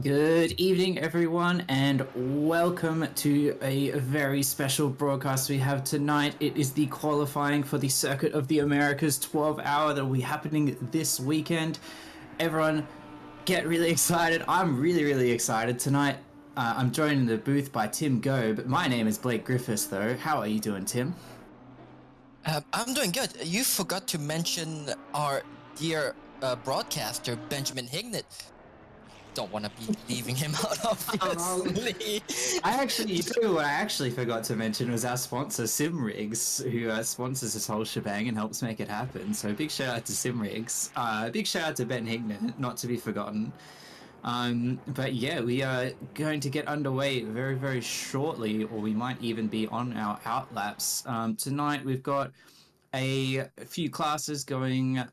Good evening, everyone, and welcome to a very special broadcast we have tonight. It is the qualifying for the Circuit of the Americas 12-hour that will be happening this weekend. Everyone, get really excited. I'm really excited tonight. I'm joined in the booth by Tim Gobe. My name is Blake Griffiths, though. How are you doing, Tim? I'm doing good. You forgot to mention our dear broadcaster, Benjamin Hignett. Don't want to be leaving him out, obviously. You tell me what I actually forgot to mention was our sponsor, Simrigs, who sponsors this whole shebang and helps make it happen. So big shout out to Simrigs. Big shout out to Ben Hignett, not to be forgotten. But yeah, we are going to get underway very shortly, or we might even be on our outlaps. Tonight we've got a few classes going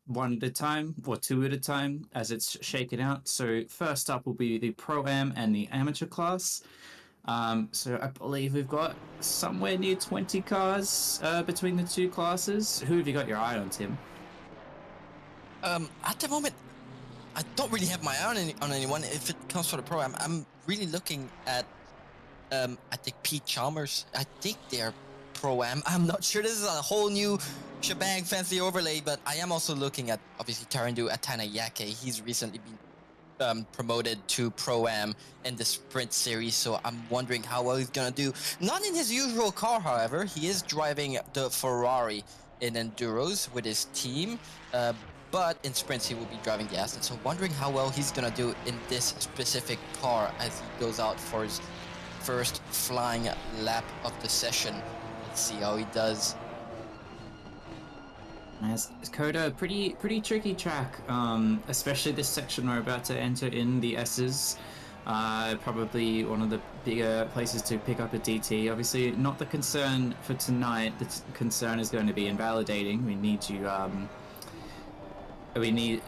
one at a time or two at a time as it's shaken out. So first up will be the Pro-Am and the Amateur class. So I believe we've got somewhere near 20 cars between the two classes. Who have you got your eye on, Tim? At the moment, I don't really have my eye on anyone. If it comes for the Pro-Am, I'm really looking at, I think Pete Chalmers. I think they're Pro-Am. I'm not sure. This is a whole new shebang, fancy overlay, but I am also looking at, obviously, Tarandu Atanayake. He's recently been promoted to Pro-Am in the Sprint Series, so I'm wondering how well he's going to do. Not in his usual car, however. He is driving the Ferrari in Enduros with his team, but in sprints he will be driving the Aston, so wondering how well he's going to do in this specific car as he goes out for his first flying lap of the session. Let's see how he does. As Cota, pretty tricky track, especially this section we're about to enter in the S's. Probably one of the bigger places to pick up a DT. Obviously, not the concern for tonight. The concern is going to be invalidating. We need you. You need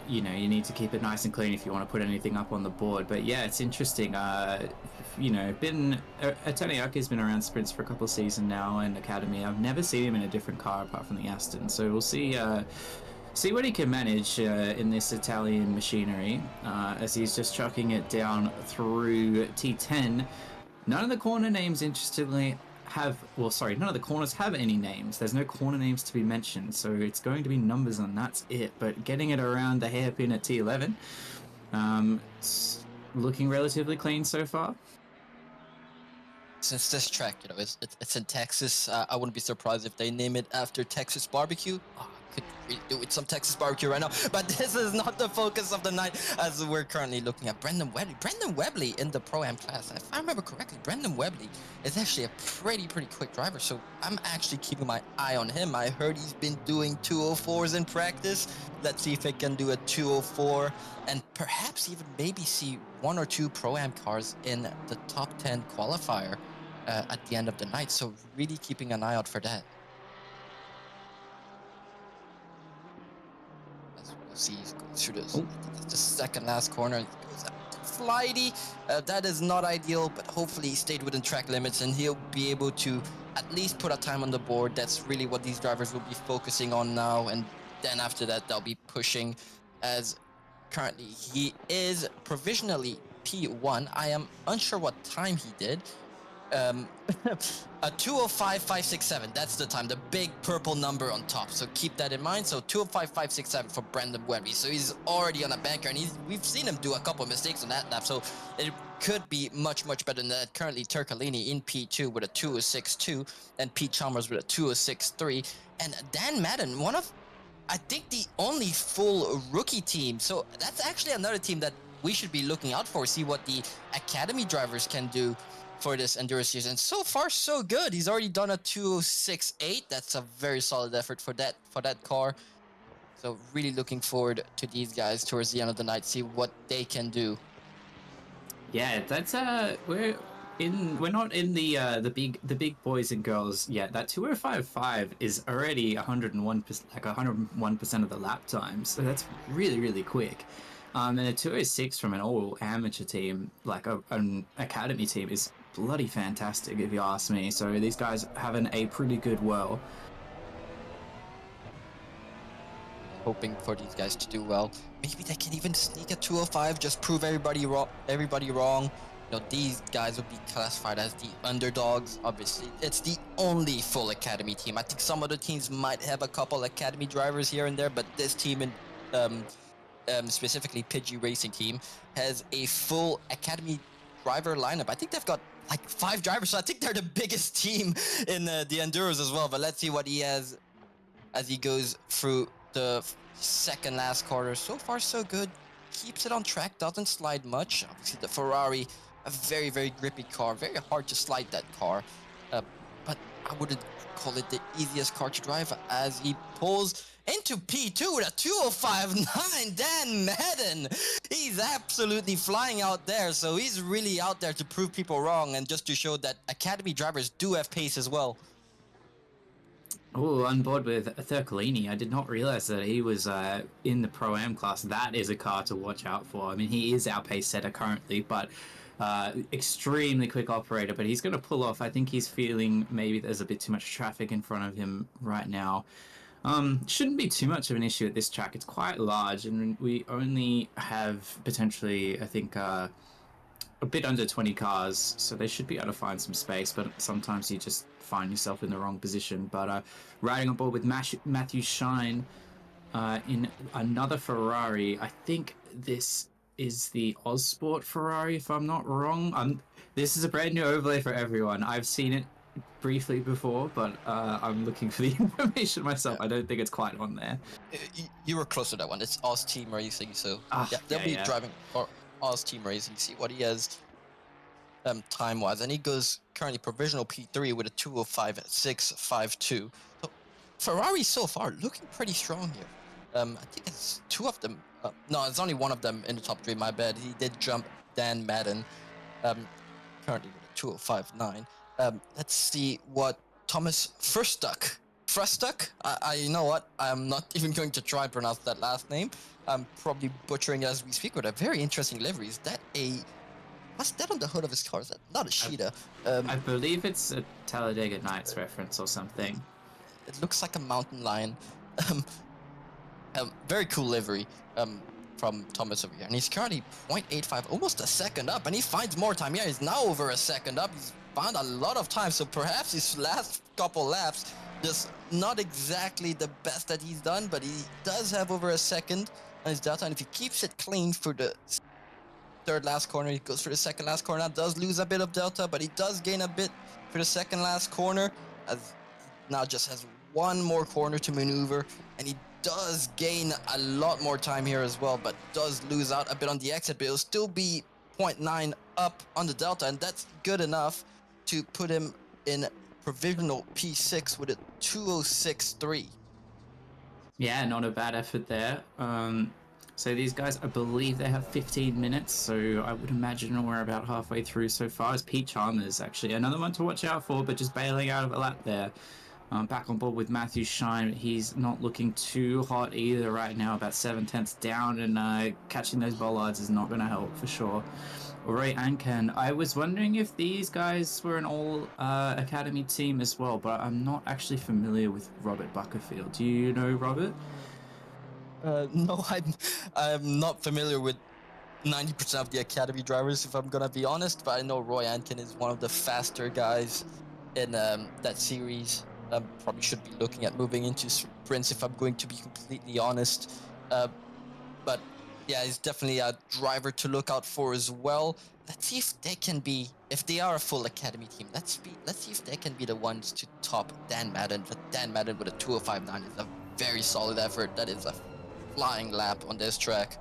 to keep it nice and clean if you want to put anything up on the board. But yeah, it's interesting. Atanayake's been around sprints for a couple of seasons now in Academy. I've never seen him in a different car apart from the Aston. So we'll see what he can manage in this Italian machinery as he's just chucking it down through T10. None of the corner names, interestingly, none of the corners have any names. There's no corner names to be mentioned, so it's going to be numbers and that's it. But getting it around the hairpin at T11, it's looking relatively clean so far. Since this track, it's in Texas, I wouldn't be surprised if they name it after Texas barbecue. Could really do with some Texas barbecue right now, but this is not the focus of the night as we're currently looking at Brendan Webley. Brendan Webley in the Pro-Am class. If I remember correctly, Brendan Webley is actually a pretty quick driver, so I'm actually keeping my eye on him. I heard he's been doing 204s in practice. Let's see if he can do a 204 and perhaps even maybe see one or two Pro-Am cars in the top 10 qualifier at the end of the night, so really keeping an eye out for that. See, he's going through the second last corner. He goes out flighty. That is not ideal, but hopefully he stayed within track limits and he'll be able to at least put a time on the board. That's really what these drivers will be focusing on now, and then after that they'll be pushing, as currently he is provisionally P1. I am unsure what time he did. A 205.567, that's the time, the big purple number on top, so keep that in mind. So 205.567 for Brendan Webby, so he's already on a banker, and we've seen him do a couple of mistakes on that lap, so it could be much better than that. Currently Turcolini in P2 with a 206.2 and Pete Chalmers with a 206.3, and Dan Madden, one of, I think, the only full rookie team, so that's actually another team that we should be looking out for, see what the academy drivers can do for this endurance season. So far, so good. He's already done a 206.8. That's a very solid effort for that car. So really looking forward to these guys towards the end of the night, see what they can do. Yeah, that's we're not in the big boys and girls yet. That 205.5 is already 101%, like 101% of the lap time. So that's really quick. And a 206 from an all amateur team, like an academy team, is bloody fantastic if you ask me. So these guys having a pretty good whirl. hoping for these guys to do well. Maybe they can even sneak a 205, just prove everybody wrong. These guys will be classified as the underdogs. Obviously, it's the only full academy team. I think some other teams might have a couple academy drivers here and there, but this team, and specifically Pidgey Racing Team, has a full academy driver lineup. I think they've got like 5 drivers, so I think they're the biggest team in the Enduros as well. But let's see what he has as he goes through the second last quarter. So far, so good. Keeps it on track, doesn't slide much. Obviously, the Ferrari, a very, very grippy car. Very hard to slide that car. But I wouldn't call it the easiest car to drive as he pulls into P2 with a 205.9. Dan Madden, he's absolutely flying out there. So he's really out there to prove people wrong and just to show that academy drivers do have pace as well. Oh, on board with Thurcolini. I did not realize that he was in the Pro-Am class. That is a car to watch out for. I mean, he is our pace setter currently, but extremely quick operator. But he's going to pull off. I think he's feeling maybe there's a bit too much traffic in front of him right now. Shouldn't be too much of an issue at this track. It's quite large, and we only have potentially, I think, a bit under 20 cars, so they should be able to find some space, but sometimes you just find yourself in the wrong position. But riding on board with Matthew Shine in another Ferrari. I think this is the Ossport Ferrari, if I'm not wrong. This is a brand new overlay for everyone. I've seen it briefly before, but I'm looking for the information myself. I don't think it's quite on there. You were close to that one. It's Oz Team Racing, so they'll be driving for Oz Team Racing. See what he has time-wise, and he goes currently provisional P3 with a 205.652. So Ferrari so far looking pretty strong here. I think it's 2 of them. No, it's only 1 of them in the top 3. My bad. He did jump Dan Madden. Currently with a 205.9. Let's see what Thomas Frustuck. You know what? I'm not even going to try and pronounce that last name. I'm probably butchering it as we speak with a very interesting livery. Is that what's that on the hood of his car? Is that not a Sheeta? I believe it's a Talladega Nights reference or something. It looks like a mountain lion. Very cool livery from Thomas over here. And he's currently 0.85, almost a second up. And he finds more time. Yeah, he's now over a second up. He's found a lot of time. So perhaps his last couple laps, just not exactly the best that he's done. But he does have over a second on his delta. And if he keeps it clean for the third last corner, he goes for the second last corner. Now does lose a bit of delta, but he does gain a bit for the second last corner. As now just has 1 more corner to maneuver. And he does gain a lot more time here as well, but does lose out a bit on the exit, but it'll still be 0.9 up on the delta, and that's good enough to put him in provisional P6 with a 206.3. Yeah, not a bad effort there. So these guys, I believe they have 15 minutes, so I would imagine we're about halfway through so far. As Pete Chalmers, actually, another one to watch out for, but just bailing out of a lap there. Back on board with Matthew Shine. He's not looking too hot either right now, about 7/10 down, and catching those bollards is not going to help for sure. Roy Ankan, I was wondering if these guys were an all academy team as well, but I'm not actually familiar with Robert Buckerfield. Do you know Robert? No, I'm not familiar with 90% of the academy drivers, if I'm gonna be honest, but I know Roy Ankan is one of the faster guys in that series. Probably should be looking at moving into sprints if I'm going to be completely honest. But yeah, he's definitely a driver to look out for as well. Let's see if they can be, if they are a full academy team, let's see if they can be the ones to top Dan Madden. But Dan Madden with a 205.9 is a very solid effort. That is a flying lap on this track.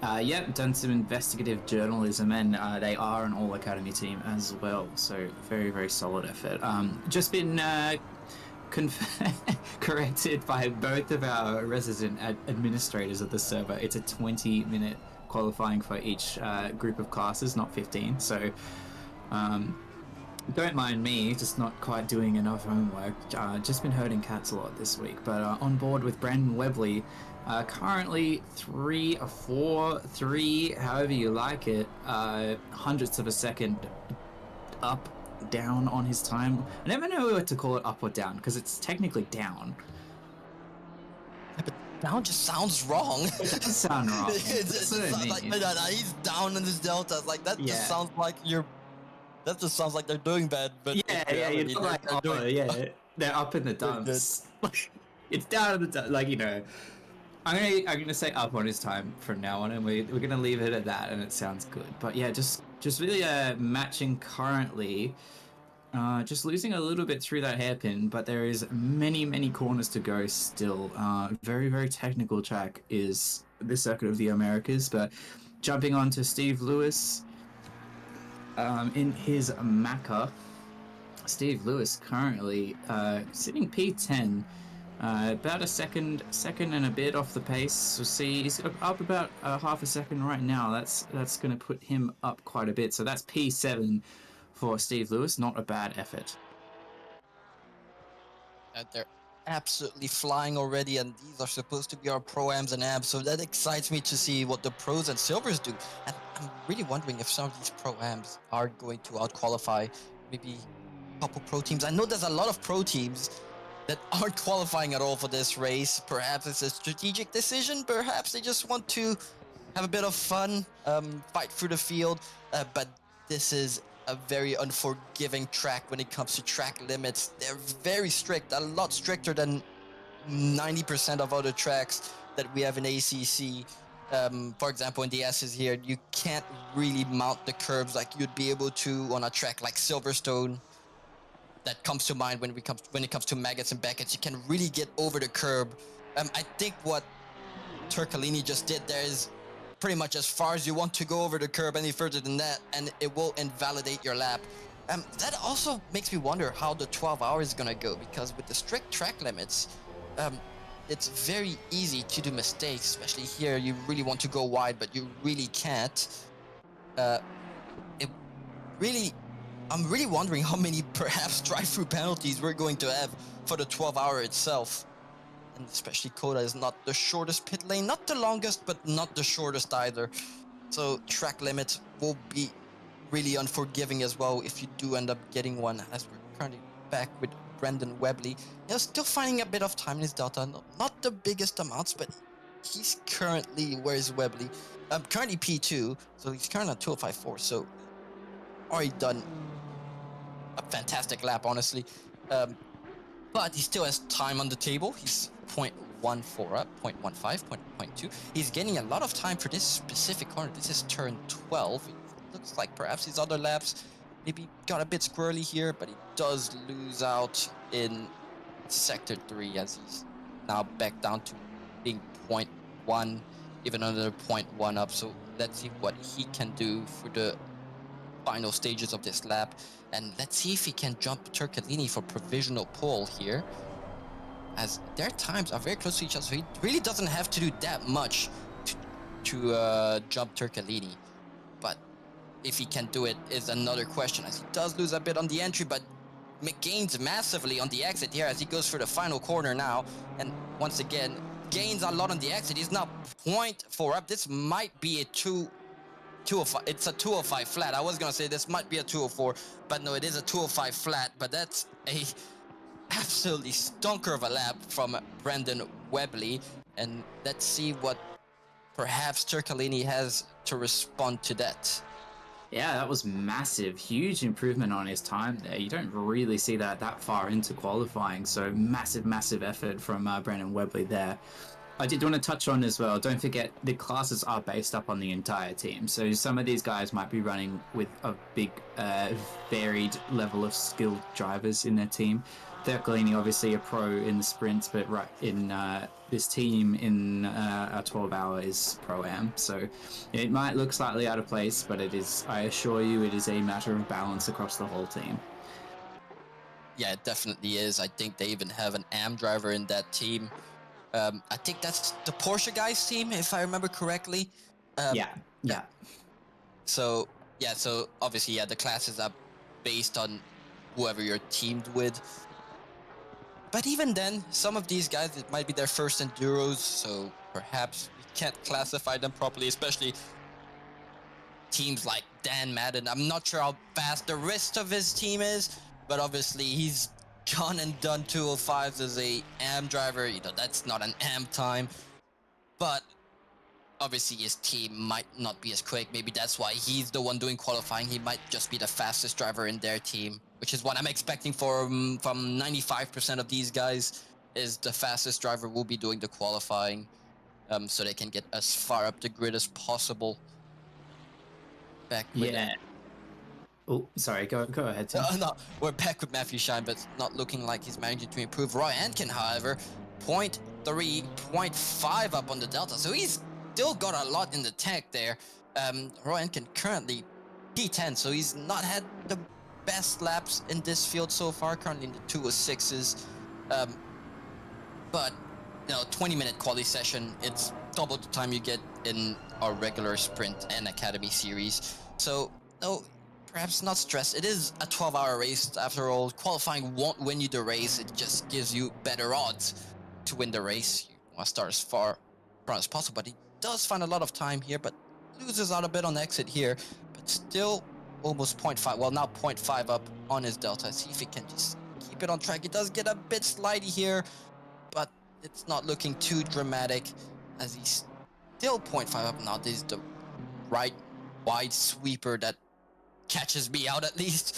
Yep, done some investigative journalism, and they are an all-academy team as well, so very, very solid effort. Just been corrected by both of our resident administrators of the server. It's a 20-minute qualifying for each group of classes, not 15, so don't mind me, just not quite doing enough homework. Just been herding cats a lot this week, but on board with Brandon Webley. Currently 3 or 4, 3, however you like it, hundredths of a second up, down on his time. I never know what to call it, up or down, because it's technically down. down just sounds wrong. It does sound wrong. It That's just what I sounds like mean. he's down in his deltas. Like that Yeah. just sounds like you're. That just sounds like they're doing bad, but in Yeah, you're reality, not like, they're doing. they're up in the Doing good. dumps. It's down in the dumps, I'm gonna say up on his time from now on, and we're gonna leave it at that, and it sounds good. But yeah, just really matching currently. Just losing a little bit through that hairpin, but there is many corners to go still. Very technical track is the Circuit of the Americas, but jumping on to Steve Lewis in his Macca. Steve Lewis currently sitting P10, about a second and a bit off the pace. We'll see, he's up about half a second right now. That's going to put him up quite a bit. So that's P7 for Steve Lewis. Not a bad effort. They're absolutely flying already, and these are supposed to be our pro-ams and abs, so that excites me to see what the pros and silvers do. And I'm really wondering if some of these pro-ams are going to out-qualify maybe a couple pro teams. I know there's a lot of pro teams that aren't qualifying at all for this race. Perhaps it's a strategic decision, perhaps they just want to have a bit of fun, fight through the field, but this is a very unforgiving track when it comes to track limits. They're very strict, a lot stricter than 90% of other tracks that we have in ACC. For example, in the S's here, you can't really mount the curbs like you'd be able to on a track like Silverstone. That comes to mind when it comes to Maggots and Beckett's. You can really get over the curb. I think what Turcolini just did there is pretty much as far as you want to go over the curb. Any further than that, and it will invalidate your lap. That also makes me wonder how the 12 hours is gonna go, because with the strict track limits, it's very easy to do mistakes, especially here. You really want to go wide, but you really can't. I'm really wondering how many perhaps drive-through penalties we're going to have for the 12-hour itself. And especially Cota is not the shortest pit lane, not the longest, but not the shortest either. So track limits will be really unforgiving as well if you do end up getting one, as we're currently back with Brendan Webley. Still finding a bit of time in his delta, not the biggest amounts, but he's currently, where's Webley? Currently P2, so he's currently at 205.4, so already done a fantastic lap, honestly. But he still has time on the table. He's 0.14 up, 0.15, 0.2. He's getting a lot of time for this specific corner. This is turn 12. It looks like perhaps his other laps maybe got a bit squirrely here, but he does lose out in sector 3 as he's now back down to being 0.1, even another 0.1 up. So let's see what he can do for the final stages of this lap, and let's see if he can jump Turcolini for provisional pole here, as their times are very close to each other, so he really doesn't have to do that much to jump Turcolini. But if he can do it is another question, as he does lose a bit on the entry, but gains massively on the exit here as he goes for the final corner now, and once again gains a lot on the exit. He's now 0.4 up. This might be a 205. It's a 205 flat. I was gonna say this might be a 204, but no, it is a 205 flat. But that's a absolutely stonker of a lap from Brendan Webley, and let's see what perhaps Turcolini has to respond to that. Yeah, that was massive, huge improvement on his time there. You don't really see that far into qualifying, so massive effort from Brendan Webley there. I did want to touch on as well, don't forget the classes are based up on the entire team. So some of these guys might be running with a big varied level of skilled drivers in their team. Turcolini obviously a pro in the sprints, but right in this team in a 12-hour is pro-am. So it might look slightly out of place, but it is, I assure you, it is a matter of balance across the whole team. Yeah, it definitely is. I think they even have an AM driver in that team. I think that's the Porsche guys team, if I remember correctly. Yeah. So obviously, the classes are based on whoever you're teamed with. But even then, some of these guys, it might be their first enduros, so perhaps we can't classify them properly, especially teams like Dan Madden. I'm not sure how fast the rest of his team is, but obviously he's gone and done 205s as a AM driver. That's not an AM time. but obviously his team might not be as quick. Maybe that's why he's the one doing qualifying. He might just be the fastest driver in their team, which is what I'm expecting from 95% of these guys. Is the fastest driver will be doing the qualifying, so they can get as far up the grid as possible. Back with Yeah. Oh, sorry. Go ahead, Tim. no, we're back with Matthew Shine, but it's not looking like he's managing to improve. Roy Ankin, however, 0.3, 0.5 up on the Delta, so he's still got a lot in the tank there. Roy Ankin currently P10, so he's not had the best laps in this field so far, currently in the 206s. But, 20-minute quali session, it's double the time you get in our regular sprint and academy series. So, no, perhaps not stressed. It is a 12-hour race after all. Qualifying won't win you the race. It just gives you better odds to win the race. You want to start as far as possible, but he does find a lot of time here, but loses out a bit on exit here, but still almost 0.5. Well, now 0.5 up on his Delta. See if he can just keep it on track. He does get a bit slidey here, but it's not looking too dramatic as he's still 0.5 up. Now this is the right wide sweeper that catches me out at least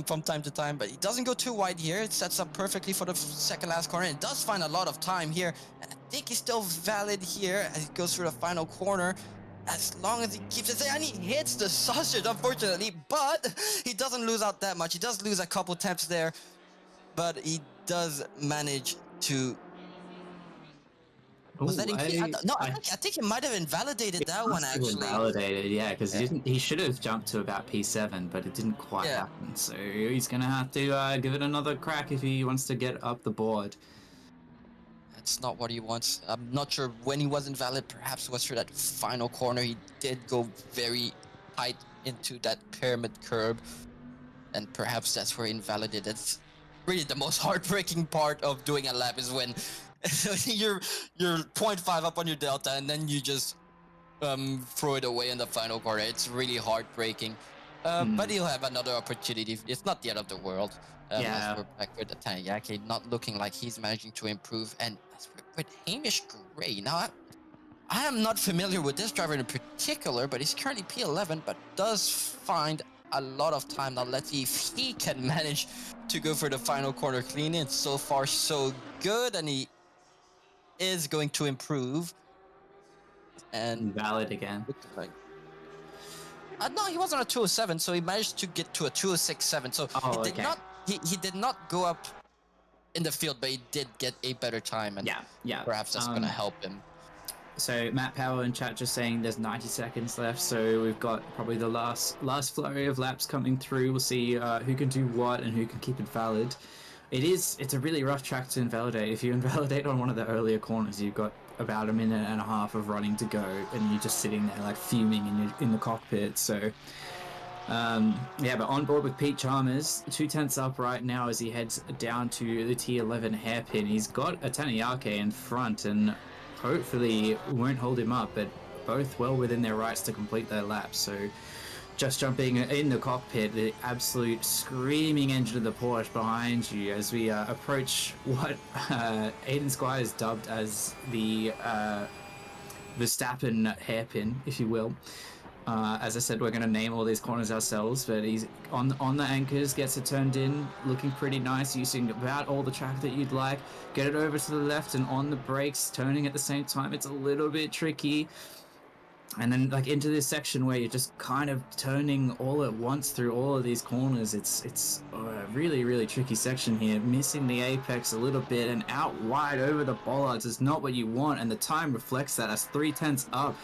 from time to time, but he doesn't go too wide here. It sets up perfectly for the second last corner. It does find a lot of time here, and I think he's still valid here as he goes through the final corner, as long as he keeps it there, and he hits the sausage, unfortunately, but he doesn't lose out that much. He does lose a couple attempts there, but he does manage to... Was that I think he might have invalidated that one, actually. Invalidated, yeah, because he should have jumped to about P7, but it didn't quite happen. So he's going to have to give it another crack if he wants to get up the board. That's not what he wants. I'm not sure when he was invalid. Perhaps it was through that final corner. He did go very tight into that pyramid curb, and perhaps that's where he invalidated. It's really the most heartbreaking part of doing a lap is when you're 0.5 up on your Delta and then you just throw it away in the final corner. It's really heartbreaking. But he'll have another opportunity. It's not the end of the world. As we're back with the Taniyaki, not looking like he's managing to improve. And with Hamish Gray, now I am not familiar with this driver in particular, but he's currently P11, but does find a lot of time. Now let's see if he can manage to go for the final corner clean. It's so far so good, and he is going to improve. And valid again. No, he was on a 207, so he managed to get to a 206.7. So he did not go up in the field, but he did get a better time, and perhaps that's going to help him. So Matt Power in chat just saying there's 90 seconds left, so we've got probably the last flurry of laps coming through. We'll see who can do what and who can keep it valid. It's a really rough track to invalidate. If you invalidate on one of the earlier corners, you've got about a minute and a half of running to go, and you're just sitting there like fuming in the cockpit. So but on board with Pete Chalmers, 2/10 up right now as he heads down to the T11 hairpin. He's got a Taniyaki in front, and hopefully won't hold him up, but both well within their rights to complete their lap. So just jumping in the cockpit, the absolute screaming engine of the Porsche behind you as we approach what Aiden Squires dubbed as the Verstappen hairpin, if you will. As I said, we're going to name all these corners ourselves, but he's on the anchors, gets it turned in, looking pretty nice, using about all the track that you'd like. Get it over to the left, and on the brakes, turning at the same time. It's a little bit tricky. And then like into this section where you're just kind of turning all at once through all of these corners. It's a really, really tricky section here. Missing the apex a little bit and out wide over the bollards is not what you want, and the time reflects that as 3/10 up.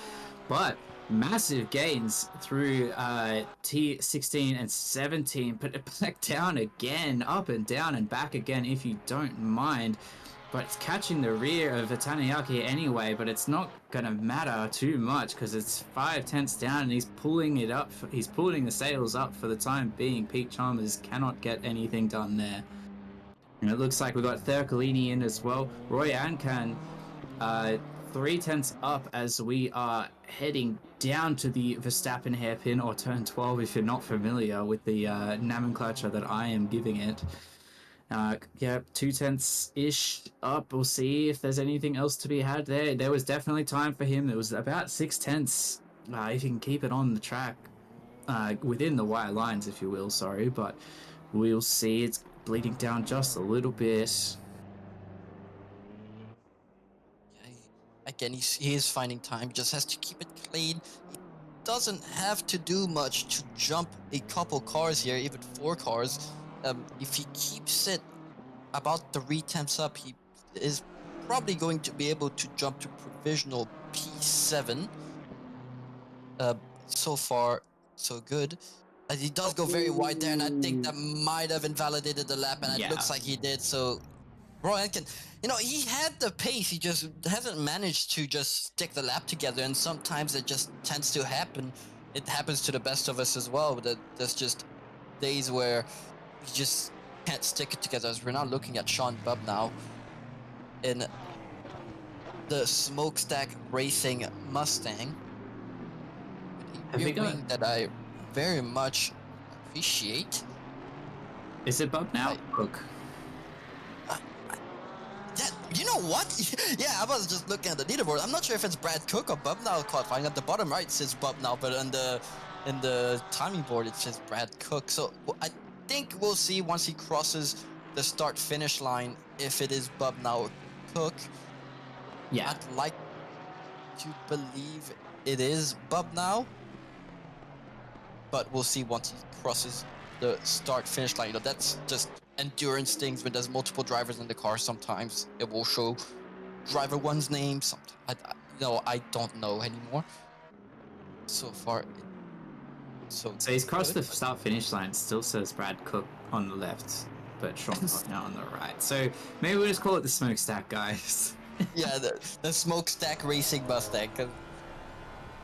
But massive gains through T16 and 17. Put it back down again, up and down and back again if you don't mind. But it's catching the rear of Taniyaki anyway, but it's not going to matter too much because it's 5/10 down and he's pulling it up. He's pulling the sails up for the time being. Pete Chalmers cannot get anything done there. And it looks like we've got Thurcolini in as well. Roy Ancan, 3/10 up as we are heading down to the Verstappen hairpin, or turn 12 if you're not familiar with the nomenclature that I am giving it. Yeah, 2/10-ish up. We'll see if there's anything else to be had there. There was definitely time for him. It was about 6/10. If he can keep it on the track, within the white lines, if you will, sorry, but we'll see. It's bleeding down just a little bit. Yeah, again, he is finding time. Just has to keep it clean. He doesn't have to do much to jump a couple cars here, even 4 cars. If he keeps it about 3 tenths up, he is probably going to be able to jump to provisional P7. So far, so good. He does go very wide there, and I think that might have invalidated the lap, and it looks like he did. So Roy can, he had the pace. He just hasn't managed to just stick the lap together, and sometimes it just tends to happen. It happens to the best of us as well. That there's just days where you just can't stick it together. As we're now looking at Sean Bubb now in the Smokestack Racing Mustang. A rear wing that I very much appreciate. Is it Bubb now? Cook. Yeah, you know what? Yeah, I was just looking at the leaderboard. I'm not sure if it's Brad Cook or Bubb now qualifying. At the bottom right it says Bubb now, but in the timing board it says Brad Cook. So I think we'll see once he crosses the start-finish line if it is Bubb now or Cook. Yeah. I'd like to believe it is Bubb now, but we'll see once he crosses the start-finish line. That's just endurance things. When there's multiple drivers in the car, sometimes it will show driver one's name. Sometimes I don't know anymore. So far, so he's crossed the start-finish line. It still says Brad Cook on the left, but Sean Bubb now on the right. So maybe we'll just call it the Smokestack, guys. Yeah, the Smokestack Racing Mustang.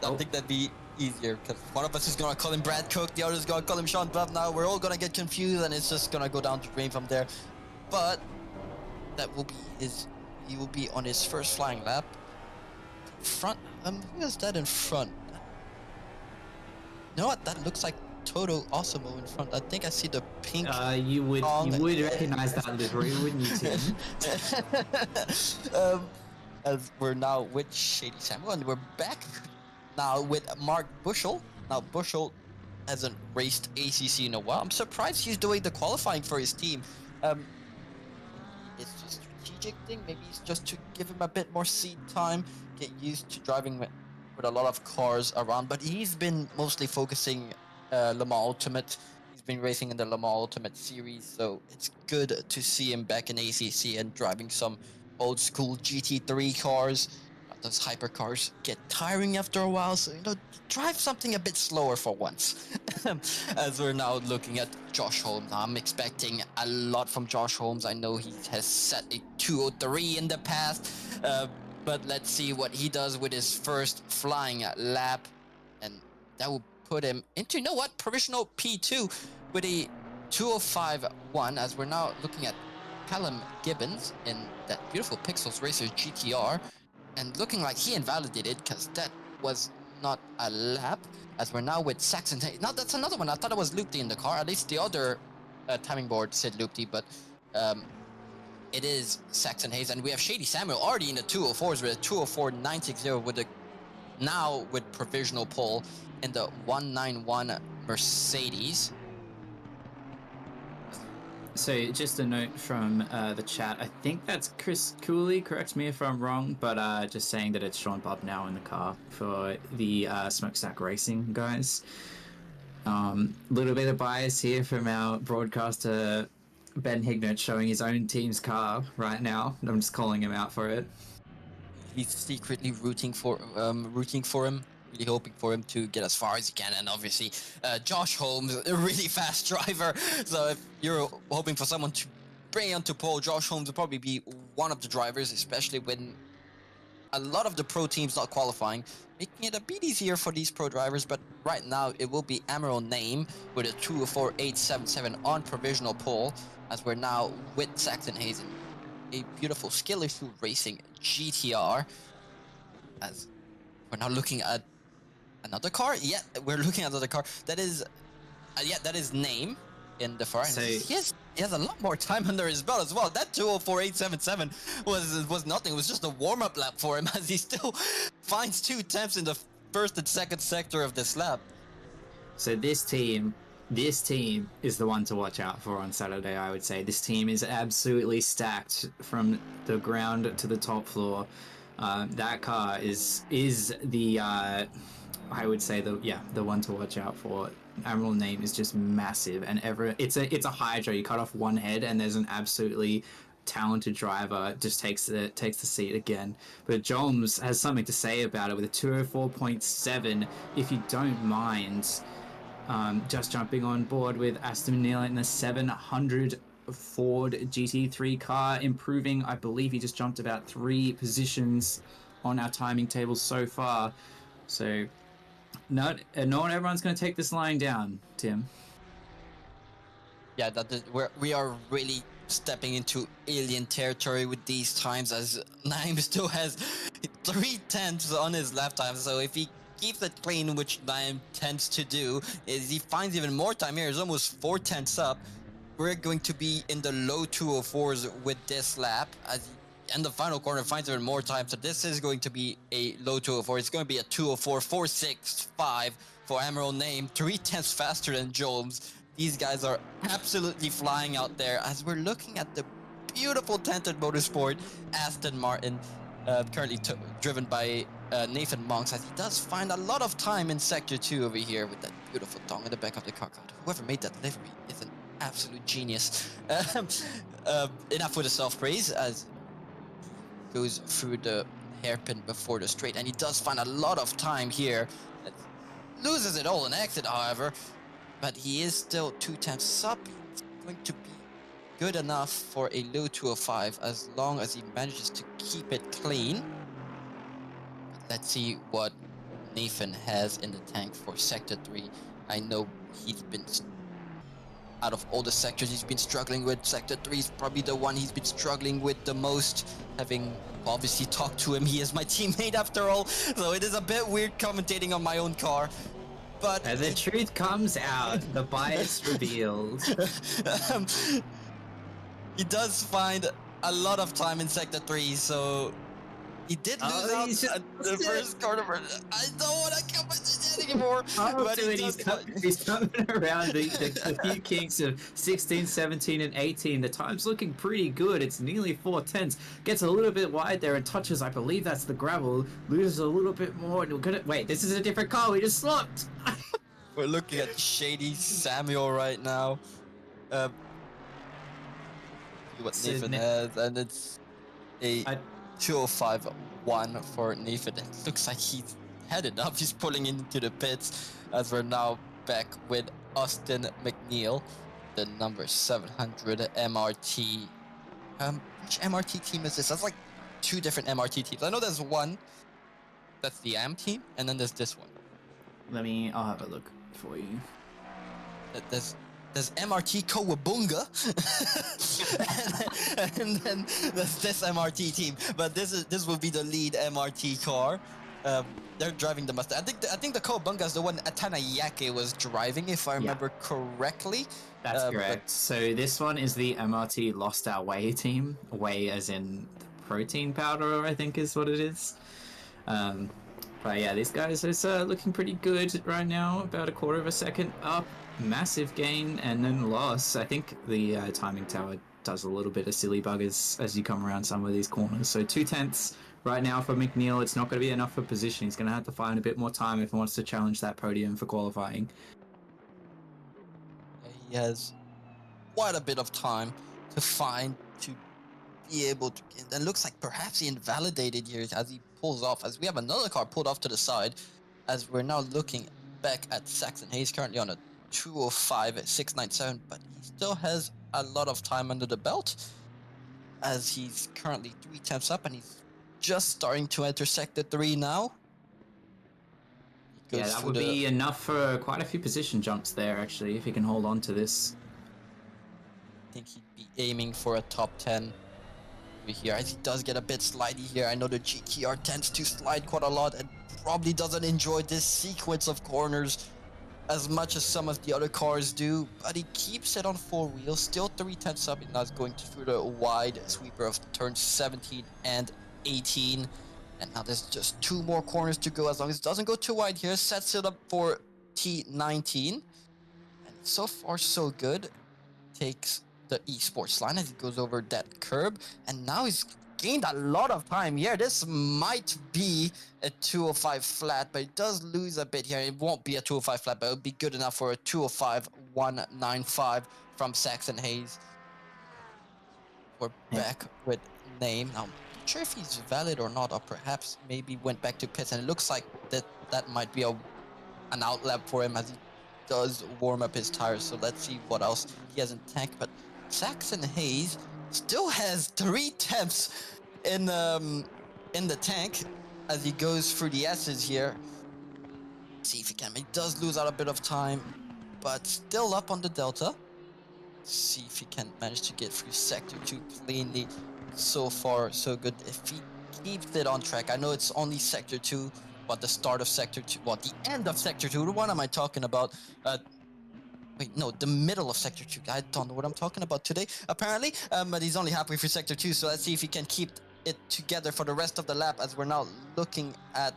I think that'd be easier, because one of us is gonna call him Brad Cook, the other is gonna call him Sean Bubb. Now we're all gonna get confused, and it's just gonna go down to drain from there. But that will be he will be on his first flying lap. Front, who is that in front? You know what? That looks like Toto Osimo in front. I think I see the pink. You would recognize that livery, wouldn't you, Tim? As we're now with Shady Samuel, and we're back now with Mark Bushell. Now Bushell hasn't raced ACC in a while. I'm surprised he's doing the qualifying for his team. It's just a strategic thing. Maybe it's just to give him a bit more seat time, get used to driving with a lot of cars around. But he's been mostly focusing Le Mans Ultimate. He's been racing in the Le Mans Ultimate series, so it's good to see him back in ACC and driving some old school GT3 cars. Those hypercars get tiring after a while, so drive something a bit slower for once. As we're now looking at Josh Holmes, I'm expecting a lot from Josh Holmes. I know he has set a 2:03 in the past, but let's see what he does with his first flying lap, and that will put him into, provisional P2 with a 2:05.1. As we're now looking at Callum Gibbons in that beautiful Pixels Racers GTR, and looking like he invalidated, because that was not a lap. As we're now with Saxon. Now that's another one. I thought it was Loopty in the car. At least the other timing board said Loopty, but it is Saxon Hayes. And we have Shady Samuel already in the 204s with a 204.960 with provisional pole in the 191 Mercedes. So just a note from the chat. I think that's Chris Cooley. Correct me if I'm wrong, but just saying that it's Sean Bubb now in the car for the Smokestack Racing guys. Little bit of bias here from our broadcaster Ben Hignett showing his own team's car right now. I'm just calling him out for it. He's secretly rooting for him. Really hoping for him to get as far as he can, and obviously Josh Holmes, a really fast driver, so if you're hoping for someone to bring onto pole, Josh Holmes will probably be one of the drivers, especially when a lot of the pro teams not qualifying, making it a bit easier for these pro drivers. But right now it will be Emerald Name with a 2:04.877 on provisional pole, as we're now with Saxon Hazen, a beautiful Skill Issue Racing GTR, as we're now looking at another car. Yeah, we're looking at another car. That is Name in the Ferrari. So- He has a lot more time under his belt as well. That 2:04.877 was nothing. It was just a warm-up lap for him as he still finds 2 tenths in the first and second sector of this lap. So this team is the one to watch out for on Saturday, I would say. This team is absolutely stacked from the ground to the top floor. That car is the I would say the one to watch out for. Admiral name is just massive, and it's a Hydra. You cut off one head, and there's an absolutely talented driver just takes the seat again. But Joms has something to say about it with a 2:04.7. If you don't mind, just jumping on board with Aston Martin in the 700 Ford GT3 car, improving. I believe he just jumped about 3 positions on our timing table so far. So. Not everyone's going to take this lying down, Tim. Yeah, we are really stepping into alien territory with these times, as Naim still has 3 tenths on his lap time. So if he keeps it clean, which Naim tends to do, is he finds even more time here. He's almost 4 tenths up. We're going to be in the low 2:04s with this lap, as and the final corner finds even more time. So this is going to be a low 2:04. It's going to be a 2:04.465 for Emerald Name, 3 tenths faster than Jones. These guys are absolutely flying out there as we're looking at the beautiful tinted motorsport Aston Martin, currently driven by Nathan Monks, as he does find a lot of time in Sector 2 over here with that beautiful dong in the back of the car. God, whoever made that livery is an absolute genius. Enough with the self-praise, as goes through the hairpin before the straight, and he does find a lot of time here. Loses it all in exit, however, but he is still 2 tenths up. It's going to be good enough for a low 2:05 as long as he manages to keep it clean. Let's see what Nathan has in the tank for Sector 3. I know he's been, out of all the sectors he's been struggling with, Sector 3 is probably the one he's been struggling with the most, having obviously talked to him. He is my teammate after all, so it is a bit weird commentating on my own car. But as the truth comes out, the bias revealed. He does find a lot of time in Sector 3, so he did lose out at the first corner. I don't want to commentate anymore. But he's coming around the few kinks of 16, 17, and 18. The time's looking pretty good. It's nearly 4 tenths. Gets a little bit wide there and touches, I believe that's the gravel. Loses a little bit more. And we're gonna wait. This is a different car. We just swapped. We're looking at Shady Samuel right now. What Nathan has, and it's a 2:05.1 for Nathan. It looks like he's headed up. He's pulling into the pits as we're now back with Austin McNeil, the number 700 MRT. Which MRT team is this? That's like 2 different MRT teams. I know there's one that's the AM team, and then there's this one. I'll have a look for you. There's MRT Kowabunga, and then there's this MRT team. But this will be the lead MRT car. They're driving the Mustang. I think the Kowabunga is the one Atana Yake was driving, if I remember correctly. That's correct. So this one is the MRT Lost Our Whey team. Whey as in protein powder, I think is what it is. But yeah, these guys are looking pretty good right now. About 1/4 of a second up. Massive gain and then loss. I think the timing tower does a little bit of silly buggers as you come around some of these corners. So 2 tenths right now for McNeil. It's not going to be enough for position. He's going to have to find a bit more time if he wants to challenge that podium for qualifying. He has quite a bit of time to find to be able to get. And looks like perhaps he invalidated here as he pulls off. As we have another car pulled off to the side, as we're now looking back at Saxon Hayes, currently on a 2:05.697, but he still has a lot of time under the belt, as he's currently 3 tenths up, and he's just starting to enter Sector 3 now. Yeah, that would be enough for quite a few position jumps there, actually, if he can hold on to this. I think he'd be aiming for a top 10 over here, as he does get a bit slidey here. I know the GTR tends to slide quite a lot and probably doesn't enjoy this sequence of corners. as much as some of the other cars do, but he keeps it on 4 wheels, still 3/10 up, and now is going through the wide sweeper of turns 17 and 18. And now there's just 2 more corners to go. As long as it doesn't go too wide here, sets it up for T19. And so far, so good. Takes the esports line as he goes over that curb, and now he's gained a lot of time here. This might be a 205 flat, but it does lose a bit here. It won't be a 205 flat, but it would be good enough for a 205.195 from Saxon Hayes. We're back with name. Now, I'm not sure if he's valid or not, or perhaps maybe went back to pits, and it looks like that might be an outlap for him as he does warm up his tires. So let's see what else he has in tank. But Saxon Hayes still has 3 temps in the tank as he goes through the S's here. See if he can. He does lose out a bit of time, but still up on the Delta. See if he can manage to get through Sector 2 cleanly. So far, so good. If he keeps it on track, I know it's only Sector 2, but the start of Sector 2, well, the end of Sector 2, what am I talking about? Wait, no, the middle of Sector 2. I don't know what I'm talking about today, apparently. But he's only halfway through Sector 2, so let's see if he can keep it together for the rest of the lap, as we're now looking at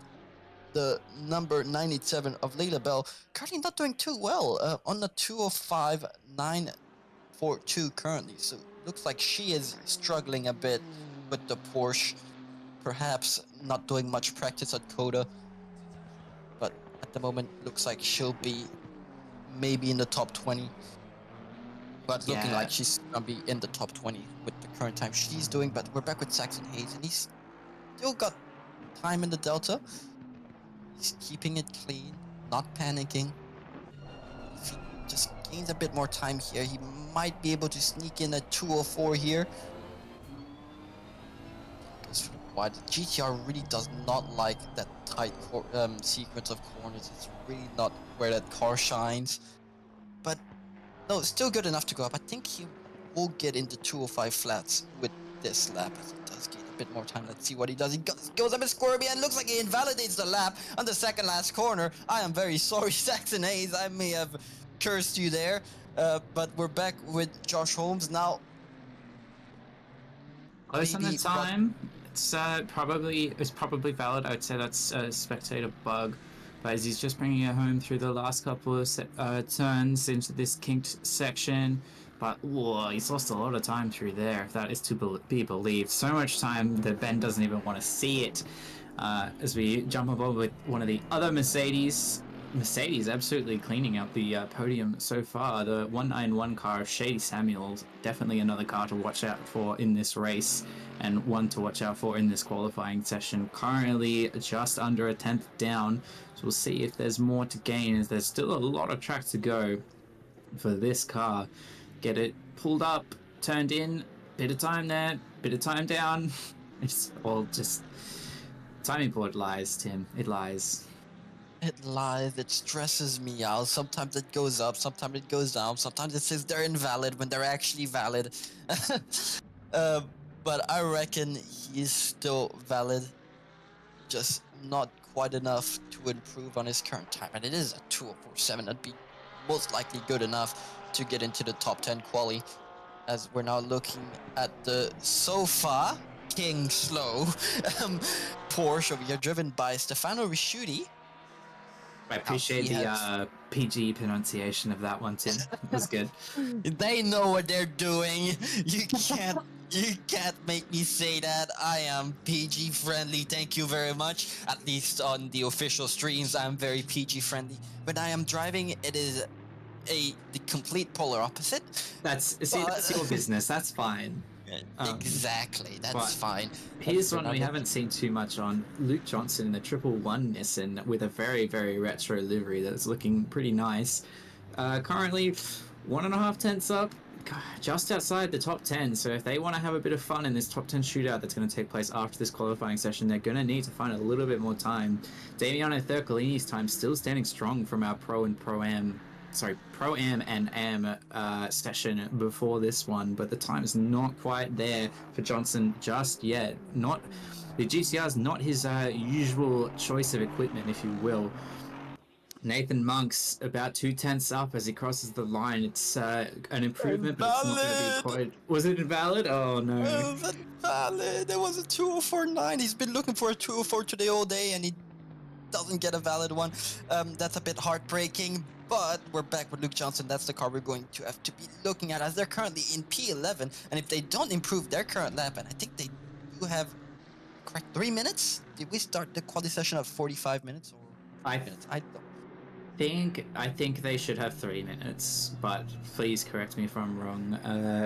the number 97 of Leila Bell. Currently not doing too well, on the 205.942 currently. So looks like she is struggling a bit with the Porsche. Perhaps not doing much practice at Cota. But at the moment, looks like she'll be maybe in the top 20, but looking like she's gonna be in the top 20 with the current time she's doing. But we're back with Saxon Hayes, and he's still got time in the Delta. He's keeping it clean, not panicking. If he just gains a bit more time here, he might be able to sneak in a 204 here. Goes wide. GTR really does not like that tight sequence of corners. It's really not where that car shines. But no, still good enough to go up. I think he will get into 205 flats with this lap. He does gain a bit more time. Let's see what he does. He goes up a squirmy, and looks like he invalidates the lap on the second last corner. I am very sorry, Saxon Hayes. I may have cursed you there. But we're back with Josh Holmes now. Close on the time. It's probably valid. I would say that's a spectator bug. But as he's just bringing it home through the last couple of turns into this kinked section. But whoa, he's lost a lot of time through there, if that is to be believed. So much time that Ben doesn't even want to see it. As we jump on board with one of the other Mercedes. Mercedes absolutely cleaning out the podium so far. The 191 car of Shady Samuel, definitely another car to watch out for in this race, and one to watch out for in this qualifying session. Currently just under a 10th down, so we'll see if there's more to gain, as there's still a lot of track to go for this car. Get it pulled up, turned in, bit of time there, bit of time down. It's all just timing board lies, Tim. It lies. It lies. It stresses me out. Sometimes it goes up, sometimes it goes down, sometimes it says they're invalid when they're actually valid. But I reckon he's still valid, just not quite enough to improve on his current time. And it is a 204.7. That'd be most likely good enough to get into the top 10 quali, as we're now looking at the Sofa King Slow Porsche over here, driven by Stefano Risciuti. I appreciate the PG pronunciation of that one, Tim. It was good. They know what they're doing. You can't make me say that. I am PG friendly. Thank you very much. At least on the official streams, I'm very PG friendly. When I am driving, it is the complete polar opposite. That's your business. That's fine. Exactly, that's fine. Here's one we haven't seen too much on. Luke Johnson in the 111 Nissan with a very, very retro livery that's looking pretty nice. Currently 1.5 tenths up, just outside the top 10. So if they want to have a bit of fun in this top 10 shootout that's going to take place after this qualifying session, they're going to need to find a little bit more time. Damiano Thurcolini's time still standing strong from our Pro Am and Am session before this one, but the time is not quite there for Johnson just yet. The GTR is not his usual choice of equipment, if you will. Nathan Monk's about 2/10 up as he crosses the line. It's an improvement, but it's not going to be Invalid! quite. Was it invalid? Oh no! Oh, invalid! There was a 2:04.9. He's been looking for a 2:04 today all day, and he doesn't get a valid one. That's a bit heartbreaking. But we're back with Luke Johnson. That's the car we're going to have to be looking at, as they're currently in P11. And if they don't improve their current lap, and I think they do have correct 3 minutes. Did we start the quali session at 45 minutes or 5 minutes? I don't. I think they should have 3 minutes, but please correct me if I'm wrong.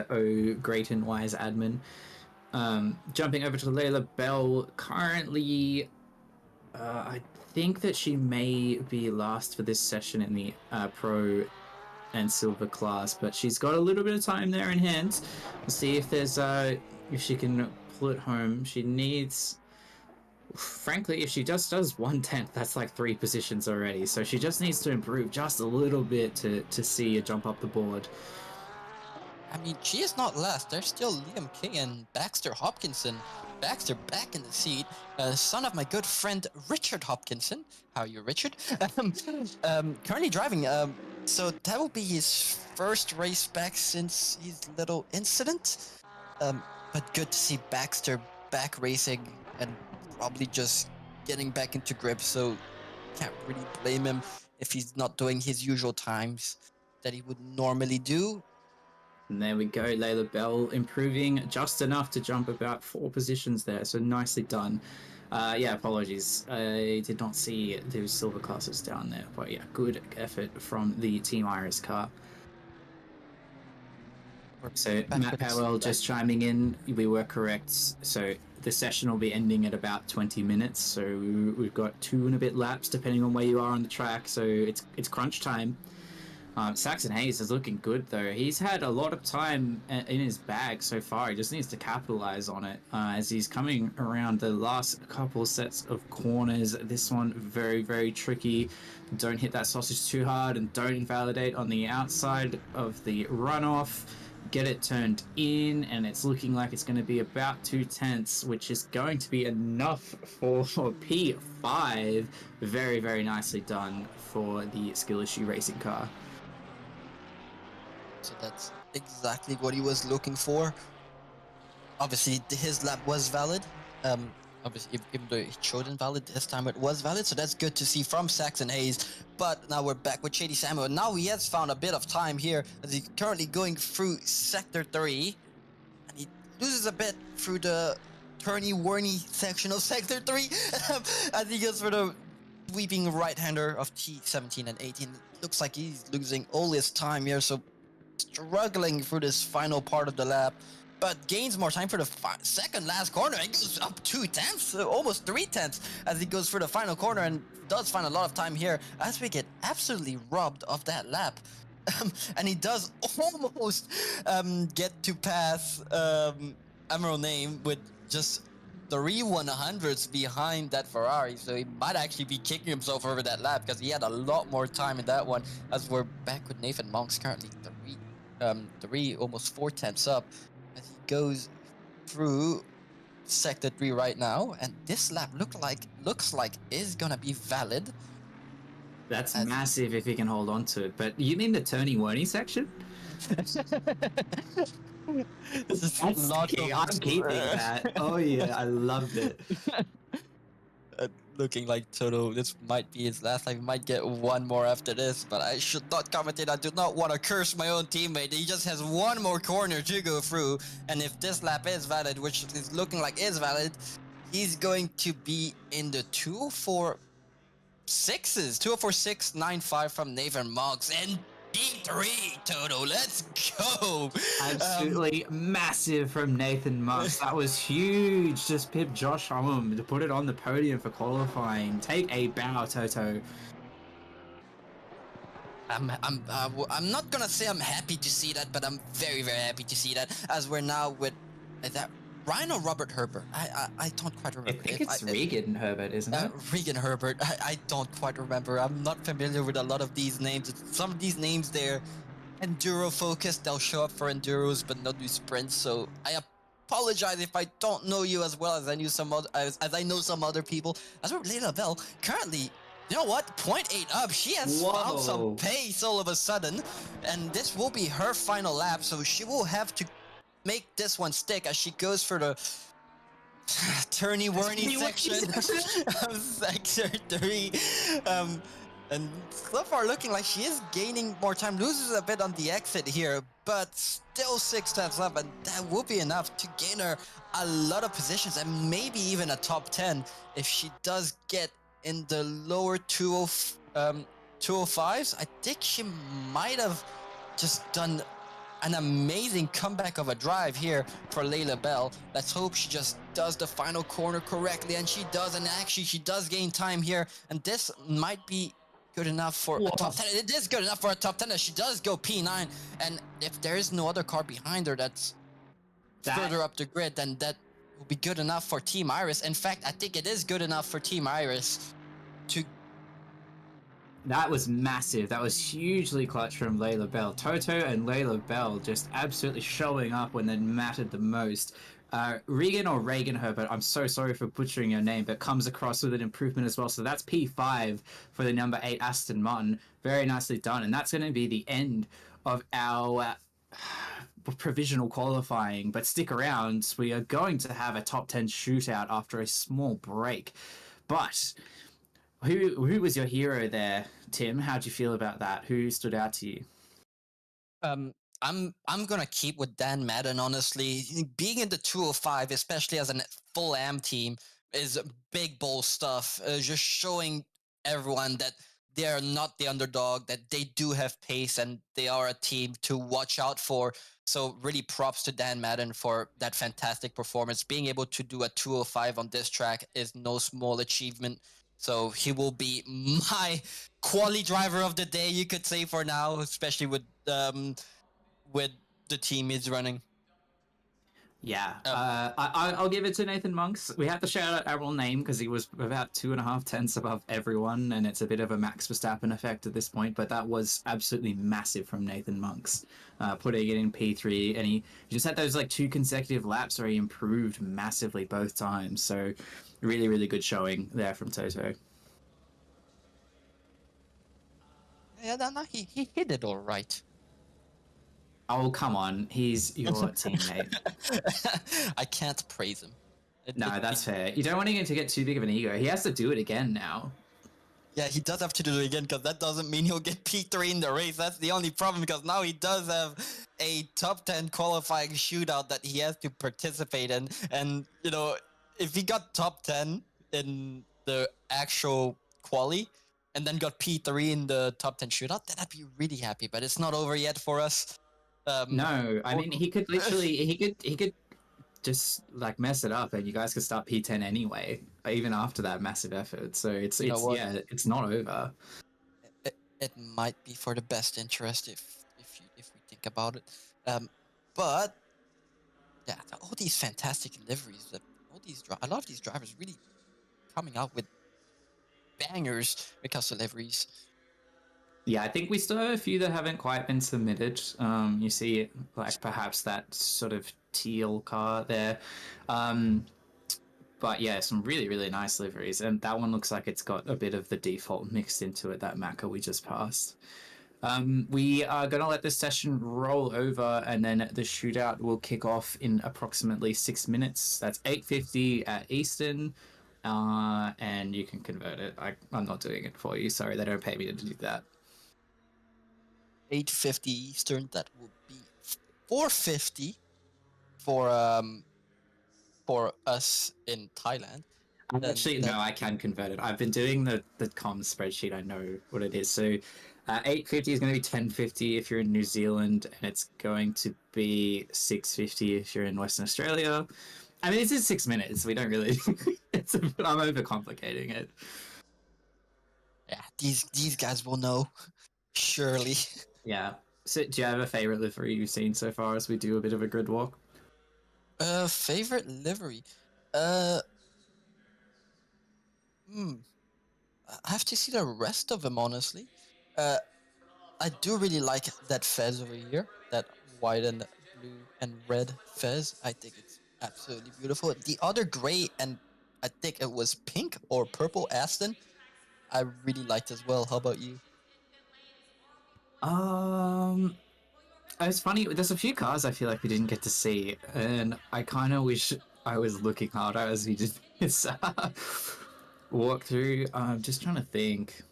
Oh, great and wise admin. Jumping over to Layla Bell, currently, I think that she may be last for this session in the Pro and Silver class, but she's got a little bit of time there in hand. We'll see if there's if she can pull it home. She needs, frankly, if she just does 1/10, that's like 3 positions already. So she just needs to improve just a little bit to see a jump up the board. I mean, she is not last. There's still Liam King and Baxter Hopkinson. Baxter back in the seat, son of my good friend Richard Hopkinson. How are you, Richard? Currently driving. So that will be his first race back since his little incident. But good to see Baxter back racing and probably just getting back into grip. So can't really blame him if he's not doing his usual times that he would normally do. And there we go, Layla Bell improving just enough to jump about 4 positions there, so nicely done. Yeah, apologies, I did not see those silver classes down there, but yeah, good effort from the Team Iris car. So Matt Powell just chiming in, we were correct, so the session will be ending at about 20 minutes, so we've got 2 and a bit laps depending on where you are on the track, so it's crunch time. Saxon Hayes is looking good though. He's had a lot of time in his bag so far. He just needs to capitalize on it as he's coming around the last couple sets of corners. This one very, very tricky. Don't hit that sausage too hard and don't invalidate on the outside of the runoff. Get it turned in, and it's looking like it's going to be about 2/10, which is going to be enough for P5. Very, very nicely done for the Skill Issue Racing car. So that's exactly what he was looking for. Obviously, his lap was valid. Obviously, even though it showed invalid, this time it was valid. So that's good to see from Saxon Hayes. But now we're back with Shady Samuel. Now he has found a bit of time here as he's currently going through Sector 3. And he loses a bit through the turny-worny section of Sector 3 as he goes for the sweeping right-hander of T17 and 18. It looks like he's losing all his time here, so struggling through this final part of the lap, but gains more time for the second last corner and goes up 2/10, almost 3/10 as he goes through the final corner and does find a lot of time here as we get absolutely robbed of that lap. And he does almost get to pass Emerald Name with just 3 100s behind that Ferrari, so he might actually be kicking himself over that lap because he had a lot more time in that one. As we're back with Nathan Monks, currently 3 almost 4/10 up as he goes through Sector 3 right now, and this lap looks like is gonna be valid. That's massive if he can hold on to it. But you mean the turny-worny section? This is I'm keeping that. Oh yeah, I loved it. Looking like Toto, this might be his last time. He might get one more after this, but I should not commentate. I do not want to curse my own teammate. He just has one more corner to go through, and if this lap is valid, which is looking like is valid, he's going to be in the 2:04.6s, 2:04.695 from Nathan Monks, and D3, Toto, let's go! Absolutely massive from Nathan Monks. That was huge. Just pip Josh Hummum to put it on the podium for qualifying. Take a bow, Toto. I'm not gonna say I'm happy to see that, but I'm very, very happy to see that. As we're now with that Ryan or Robert Herbert. I don't quite remember. I think it's Regan Herbert, isn't it? Regan Herbert. I don't quite remember. I'm not familiar with a lot of these names. Some of these names, they're enduro focused. They'll show up for enduros, but not do sprints. So I apologize if I don't know you as well as I knew some other, as I know some other people. As we're Layla Bell, currently You know what? 0.8 up. She has found some Whoa. pace all of a sudden. And this will be her final lap. So she will have to make this one stick as she goes for the turny-worny section of Sector 3. And so far looking like she is gaining more time. Loses a bit on the exit here, but still 6 tenths up. And that will be enough to gain her a lot of positions and maybe even a top 10 if she does get in the lower 205s. I think she might have just done an amazing comeback of a drive here for Layla Bell. Let's hope she just does the final corner correctly, and she does, and actually she does gain time here, and this might be good enough for a top 10. It is good enough for a top 10 as she does go P9, and if there is no other car behind her that's further up the grid, then that will be good enough for Team Iris. In fact, I think it is good enough for Team Iris to... That was massive. That was hugely clutch from Layla Bell. Toto and Layla Bell just absolutely showing up when they mattered the most. Regan or Reagan Herbert, I'm so sorry for butchering your name, but comes across with an improvement as well. So that's P5 for the number 8 Aston Martin. Very nicely done. And that's going to be the end of our provisional qualifying. But stick around. We are going to have a top 10 shootout after a small break. But... Who was your hero there, Tim? How'd you feel about that? Who stood out to you? I'm gonna keep with Dan Madden, honestly. Being in the 205, especially as a full AM team, is big bold stuff. Just showing everyone that they are not the underdog, that they do have pace, and they are a team to watch out for. So really props to Dan Madden for that fantastic performance. Being able to do a 205 on this track is no small achievement. So he will be my quali driver of the day, you could say, for now, especially with the team he's running. Yeah, I'll give it to Nathan Monks. We have to shout out our name because he was about 2.5 tenths above everyone, and it's a bit of a Max Verstappen effect at this point. But that was absolutely massive from Nathan Monks, putting it in P3, and he just had those like 2 consecutive laps where he improved massively both times. So really, really good showing there from Toto. Yeah, no, he hit it all right. Oh, come on. He's your teammate. I can't praise him. No, that's fair. You don't want him to get too big of an ego. He has to do it again now. Yeah, he does have to do it again because that doesn't mean he'll get P3 in the race. That's the only problem because now he does have a top 10 qualifying shootout that he has to participate in. And, you know, if he got top 10 in the actual quali and then got P3 in the top 10 shootout, then I'd be really happy. But it's not over yet for us. No, I mean, he could literally, he could just like mess it up and you guys could start P10 anyway, even after that massive effort. So it's yeah, it's not over. It might be for the best interest if we think about it. But yeah, all these fantastic liveries that a lot of these drivers really coming out with bangers when it comes to liveries. Yeah, I think we still have a few that haven't quite been submitted. You see, like perhaps that sort of teal car there. But yeah, some really, really nice liveries. And that one looks like it's got a bit of the default mixed into it, that Macca we just passed. We are going to let this session roll over and then the shootout will kick off in approximately 6 minutes. That's 8:50 at Eastern. And you can convert it. I'm not doing it for you. Sorry, they don't pay me to do that. 8:50 Eastern, that will be 4:50 for us in Thailand. Actually, no, I can convert it. I've been doing the comms spreadsheet. I know what it is. So 8:50 is going to be 10:50 if you're in New Zealand, and it's going to be 6:50 if you're in Western Australia. I mean, it's in 6 minutes. We don't really... I'm overcomplicating it. Yeah, these guys will know. Surely. Yeah. So do you have a favorite livery you've seen so far as we do a bit of a grid walk? Favorite livery? I have to see the rest of them, honestly. I do really like that fez over here, that white and blue and red fez. I think it's absolutely beautiful. The other gray and I think it was pink or purple Aston. I really liked as well. How about you? Um, it's funny. There's a few cars I feel like we didn't get to see, and I kind of wish I was looking harder as we did this walk through. I'm just trying to think.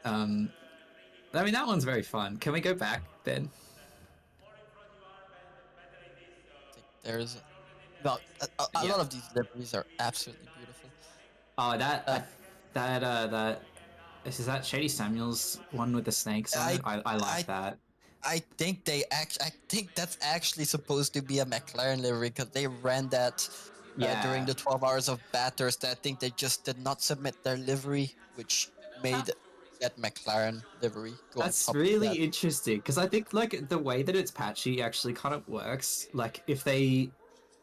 Um, I mean, that one's very fun. Can we go back then? I think there's well, a Yeah. lot of these liveries are absolutely beautiful. Oh, that Um, that is that Shady Samuel's one with the snakes on I it? I like I that. I think I think that's actually supposed to be a McLaren livery because they ran that during Yeah, the 12 hours of Bathurst. I think they just did not submit their livery, which made that McLaren livery go on that's top of really that. interesting because I think like the way that it's patchy actually kind of works. Like if they,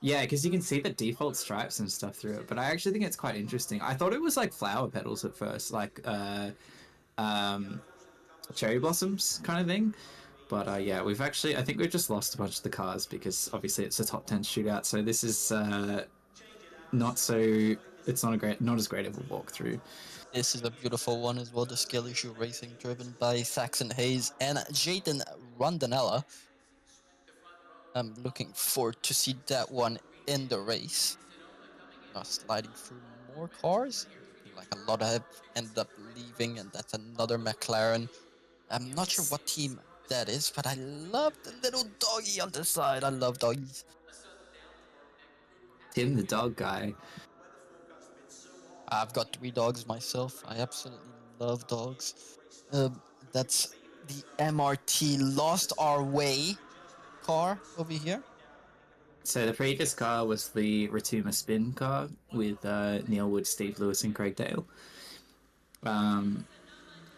yeah, because you can see the default stripes and stuff through it. But I actually think it's quite interesting. I thought it was like flower petals at first, like um, cherry blossoms kind of thing. But yeah, we've actually, I think we've just lost a bunch of the cars because obviously it's a top 10 shootout. So this is not so, it's not a great, not as great of a walkthrough. This is a beautiful one as well. The skill issue racing driven by Saxon Hayes and Jayden Rondinella. I'm looking forward to see that one in the race. Now sliding through more cars. Looking like a lot have ended up leaving, and that's another McLaren. I'm not sure what team that is, but I love the little doggy on the side. I love doggies. Tim, the dog guy. I've got 3 dogs myself. I absolutely love dogs. Um, that's the MRT Lost Our Way car over here. So the previous car was the Ratuma Spin car with Neil Wood, Steve Lewis, and Craig Dale. Um,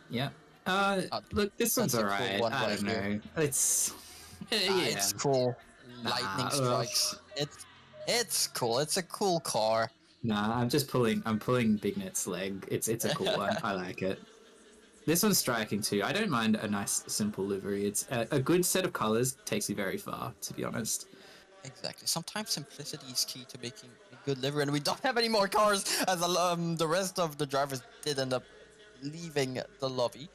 yeah. Uh, Look, this one's that's a cool alright. one I right don't here. know. It's yeah. It's cool. Nah, Lightning strikes. It's cool. It's a cool car. nah. I'm just pulling. I'm pulling Bignet's leg. It's a cool one. I like it. This one's striking too. I don't mind a nice simple livery. It's a good set of colors takes you very far, to be honest. Exactly. Sometimes simplicity is key to making a good livery, and we don't have any more cars as the rest of the drivers did end up leaving the lobby.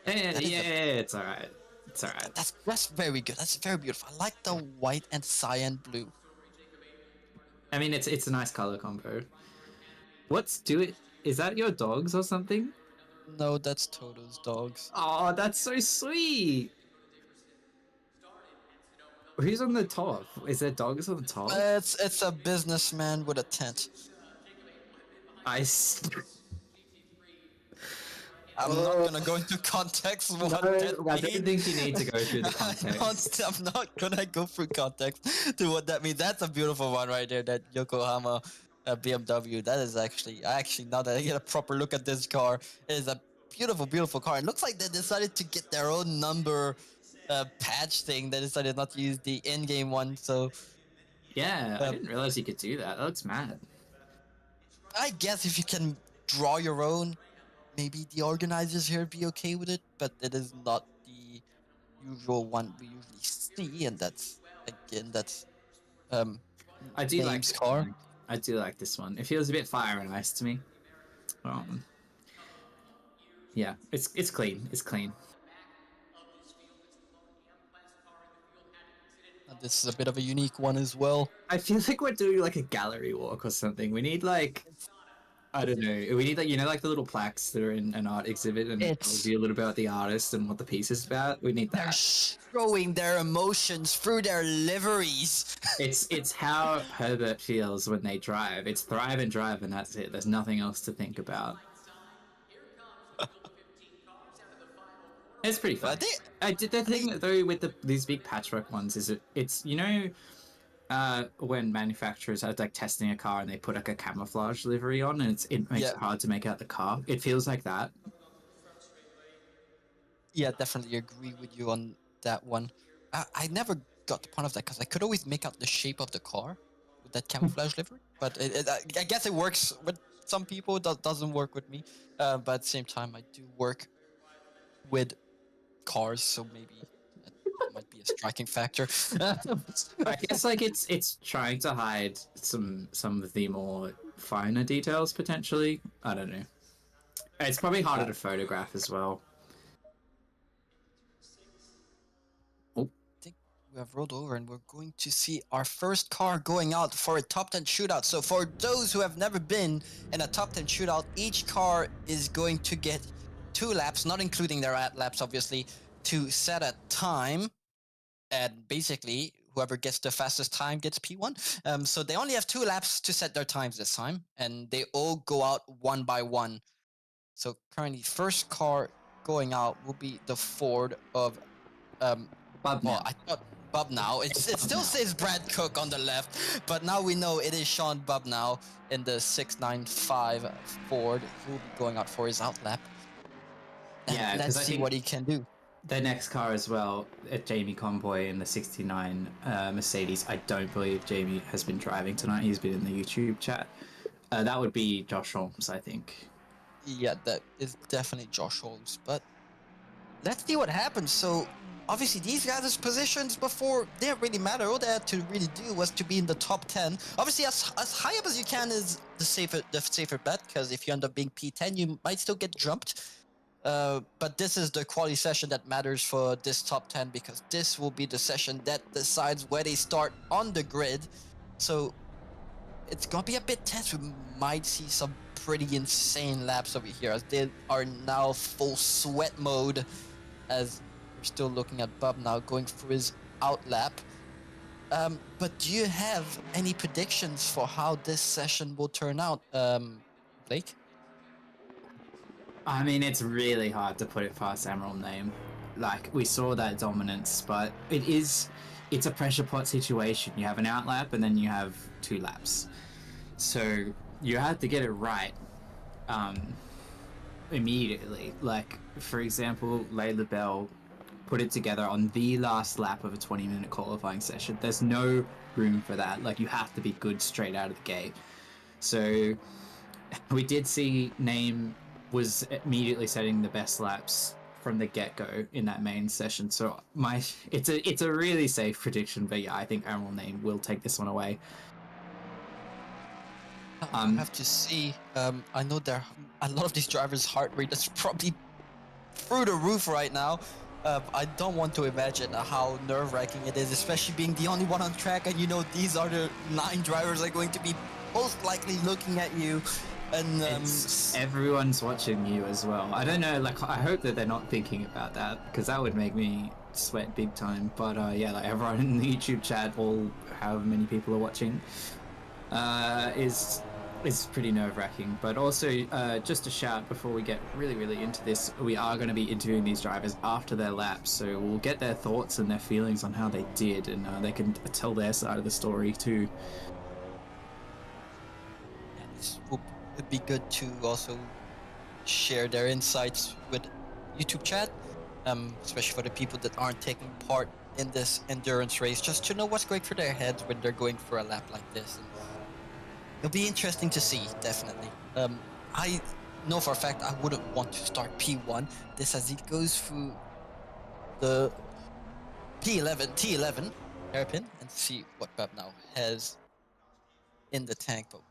Yeah, That is yeah, a it's alright. It's alright. that's very good. That's very beautiful. I like the white and cyan blue. I mean, it's a nice color combo. What's do it? Is that your dogs or something? No, that's Toto's dogs. Oh, that's so sweet. Who's on the top? Is there dogs on the top? It's a businessman with a tent. I. S- I'm not gonna go into context no, what that I means. don't think you need to go through the context. I'm not gonna go through context to what that means. That's a beautiful one right there. That Yokohama BMW. That is actually now that I get a proper look at this car, it is a beautiful, beautiful car. It looks like they decided to get their own number patch thing. They decided not to use the in-game one. So Yeah, I uh, didn't realize you could do that. That looks mad. I guess if you can draw your own, maybe the organizers here be okay with it. But it is not the usual one we usually see, and that's um I do like Name's this car. one. I do like this one. It feels a bit fire and ice to me. Um, yeah, it's clean. It's clean. This is a bit of a unique one as well. I feel like we're doing like a gallery walk or something. We need like I don't know. We need like like the little plaques that are in an art exhibit and it tells It's you a little bit about the artist and what the piece is about. We need they're that. showing their emotions through their liveries. It's how Herbert feels when they drive. It's thrive and drive, and that's it. There's nothing else to think about. It's pretty I fun. think I did the I think thing though with these big patchwork ones is it's when manufacturers are like testing a car and they put like a camouflage livery on and it makes yeah, it hard to make out the car. It feels like that. yeah, definitely agree with you on that one. I never got the point of that because I could always make out the shape of the car with that camouflage livery. But I guess it works with some people. It doesn't work with me. But at the same time, I do work with cars, so maybe that might be a striking factor. I guess like it's trying to hide some of the more finer details potentially. I don't know. It's probably harder to photograph as well. Oh, Think we have rolled over and we're going to see our first car going out for a top 10 shootout. So for those who have never been in a top 10 shootout, each car is going to get 2 laps, not including their laps obviously, to set a time. And basically whoever gets the fastest time gets P1. So they only have 2 laps to set their times this time, and they all go out one by one. So currently first car going out will be the Ford of Bub now. I thought Bubnow. It still says Brad Cook on the left, but now we know it is Sean Bubnow in the 695 Ford. He will be going out for his outlap. Yeah, let's see what he can do. The next car as well, Jamie Convoy in the 69 Mercedes. I don't believe Jamie has been driving tonight. He's been in the YouTube chat. That would be Josh Holmes, I think. Yeah, that is definitely Josh Holmes. But let's see what happens. So obviously these guys' positions before didn't really matter. All they had to really do was to be in the top 10. Obviously as high up as you can is the safer bet, because if you end up being P10, you might still get jumped. But this is the quali session that matters for this top 10, because this will be the session that decides where they start on the grid. So it's gonna be a bit tense. We might see some pretty insane laps over here, as they are now full sweat mode, as we're still looking at Bub now going for his out lap. But do you have any predictions for how this session will turn out, Blake? I mean, it's really hard to put it past Emerald Name. Like, we saw that dominance, but it's a pressure pot situation. You have an out lap and then you have 2 laps. So you have to get it right immediately. Like, for example, Layla Bell put it together on the last lap of a 20-minute qualifying session. There's no room for that. Like, you have to be good straight out of the gate. So we did see Name was immediately setting the best laps from the get-go in that main session. So it's a really safe prediction, but yeah, I think Emerald Name will take this one away. I have to see. I know there a lot of these drivers' heart rate is probably through the roof right now. I don't want to imagine how nerve-wracking it is, especially being the only one on track, and you know these are the 9 drivers that are going to be most likely looking at you. And everyone's watching you as well. I don't know, like, I hope that they're not thinking about that, because that would make me sweat big time. But yeah, like, everyone in the YouTube chat, all however many people are watching, is pretty nerve-wracking. But also, just a shout before we get really into this, we are going to be interviewing these drivers after their laps, so we'll get their thoughts and their feelings on how they did, and they can tell their side of the story too. It'd be good to also share their insights with YouTube chat, especially for the people that aren't taking part in this endurance race, just to know what's going through their heads when they're going for a lap like this. And it'll be interesting to see, definitely. I know for a fact I wouldn't want to start P1 this, as he goes through the T11 hairpin, and see what Bub now has in the tank, but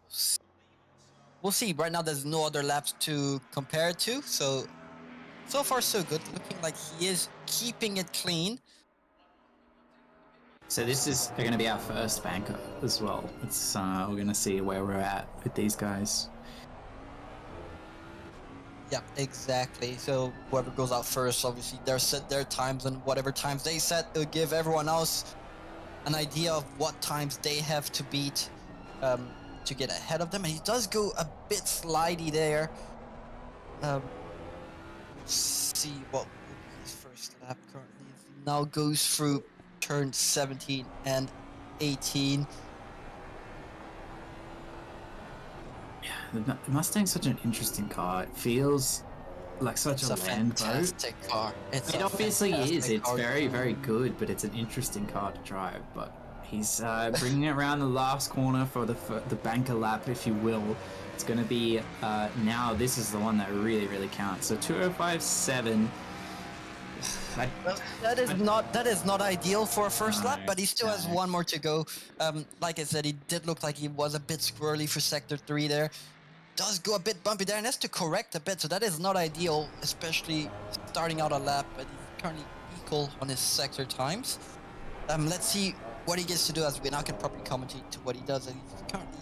we'll see. Right now, there's no other laps to compare it to, so far so good. Looking like he is keeping it clean. So this is going to be our first banker as well. It's we're going to see where we're at with these guys. Yeah, exactly. So whoever goes out first, obviously, they're set their times, and whatever times they set, it'll give everyone else an idea of what times they have to beat to get ahead of them. And he does go a bit slidey there. See what will be his first lap currently. He now goes through turn 17 and 18. Yeah, the Mustang's such an interesting car. It feels like such a land boat. Fantastic car. It obviously is. It's very good, but it's an interesting car to drive. But he's bringing it around the last corner for the banker lap, if you will. It's going to be now. This is the one that really counts. So 205.7. Well, that is not ideal for a first lap, but he still has no. one more to go. Like I said, he did look like he was a bit squirrely for sector 3 there. Does go a bit bumpy there, and has to correct a bit, so that is not ideal, especially starting out a lap, but he's currently equal on his sector times. Let's see what he gets to do, as we now can probably commentate to what he does. He's currently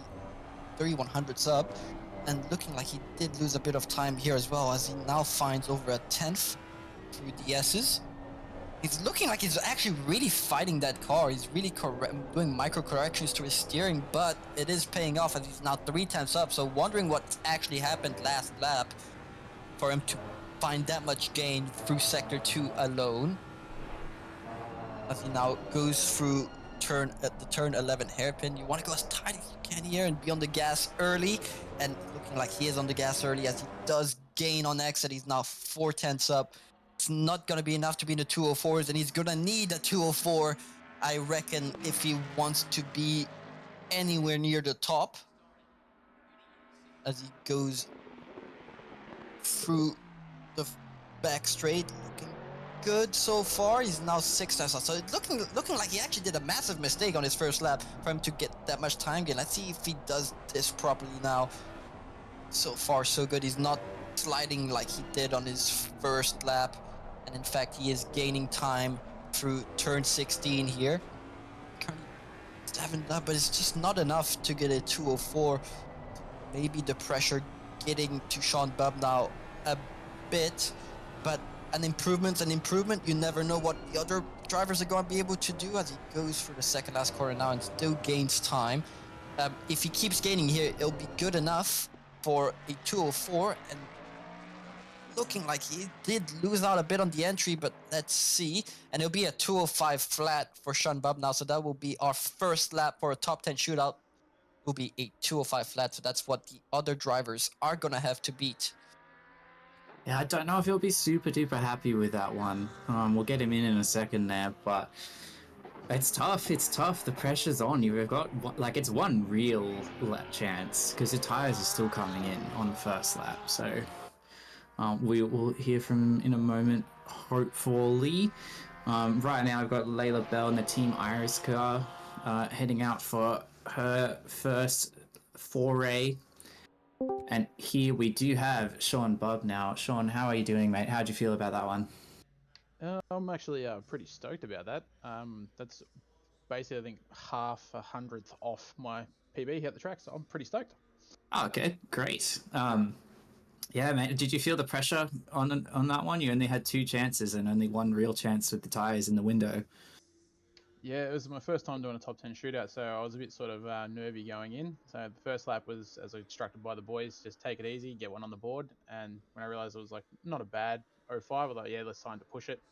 3100 sub, and looking like he did lose a bit of time here as well, as he now finds over a 10th through the S's. He's looking like he's actually really fighting that car. He's really doing micro corrections to his steering, but it is paying off, as he's now 3 tenths up. So wondering what actually happened last lap for him to find that much gain through sector 2 alone, as he now goes through the turn 11 hairpin. You want to go as tight as you can here and be on the gas early, and looking like he is on the gas early, as he does gain on exit. He's now 4 tenths up. It's not going to be enough to be in the 204s, and he's going to need a 204, I reckon, if he wants to be anywhere near the top, as he goes through the back straight. Looking good so far. He's now 6 tenths up, so it's looking like he actually did a massive mistake on his first lap for him to get that much time gain. Let's see if he does this properly now. So far, so good. He's not sliding like he did on his first lap, and in fact he is gaining time through turn 16 here. Currently 7th up, but it's just not enough to get a 204. Maybe the pressure getting to Sean Bubb now a bit, but an improvement. You never know what the other drivers are going to be able to do, as he goes for the second last corner now and still gains time. If he keeps gaining here, it'll be good enough for a 204, and looking like he did lose out a bit on the entry, but let's see. And it'll be a 205 flat for Sean Bubb now, so that will be our first lap for a top 10 shootout. Will be a 205 flat, so that's what the other drivers are gonna have to beat. Yeah, I don't know if he'll be super duper happy with that one. We'll get him in a second there, but it's tough. The pressure's on. You've got, like, it's one real lap chance, because the tires are still coming in on the first lap. So we will hear from him in a moment, hopefully. Right now I've got Layla Bell in the Team Iris car, heading out for her first foray. And here we do have Sean Bubb now. Sean, how are you doing, mate? How'd you feel about that one? I'm actually pretty stoked about that. That's basically, I think, half a hundredth off my PB here at the track, so I'm pretty stoked. Oh, okay, great. Yeah, mate. Did you feel the pressure on that one? You only had 2 chances and only 1 real chance with the tires in the window. Yeah, it was my first time doing a top 10 shootout, so I was a bit sort of nervy going in. So the first lap was, as instructed by the boys, just take it easy, get one on the board. And when I realized it was like not a bad 05, I was like, yeah, let's time to push it.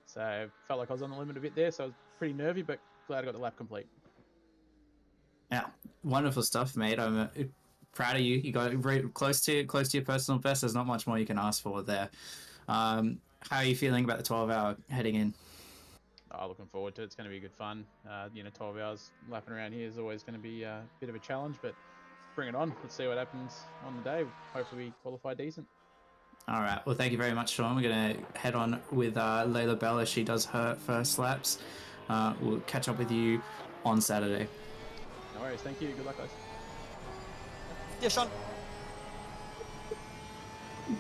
So felt like I was on the limit a bit there, so I was pretty nervy, but glad I got the lap complete. Yeah, wonderful stuff, mate. I'm proud of you. You got very close to your personal best. There's not much more you can ask for there. How are you feeling about the 12-hour heading in? Looking forward to it. It's going to be good fun. 12 hours lapping around here is always going to be a bit of a challenge, but bring it on. Let's see what happens on the day. Hopefully we qualify decent. All right. Well, thank you very much, Sean. We're going to head on with Layla Bell as she does her first laps. We'll catch up with you on Saturday. No worries. Thank you. Good luck, guys. Yeah, Sean.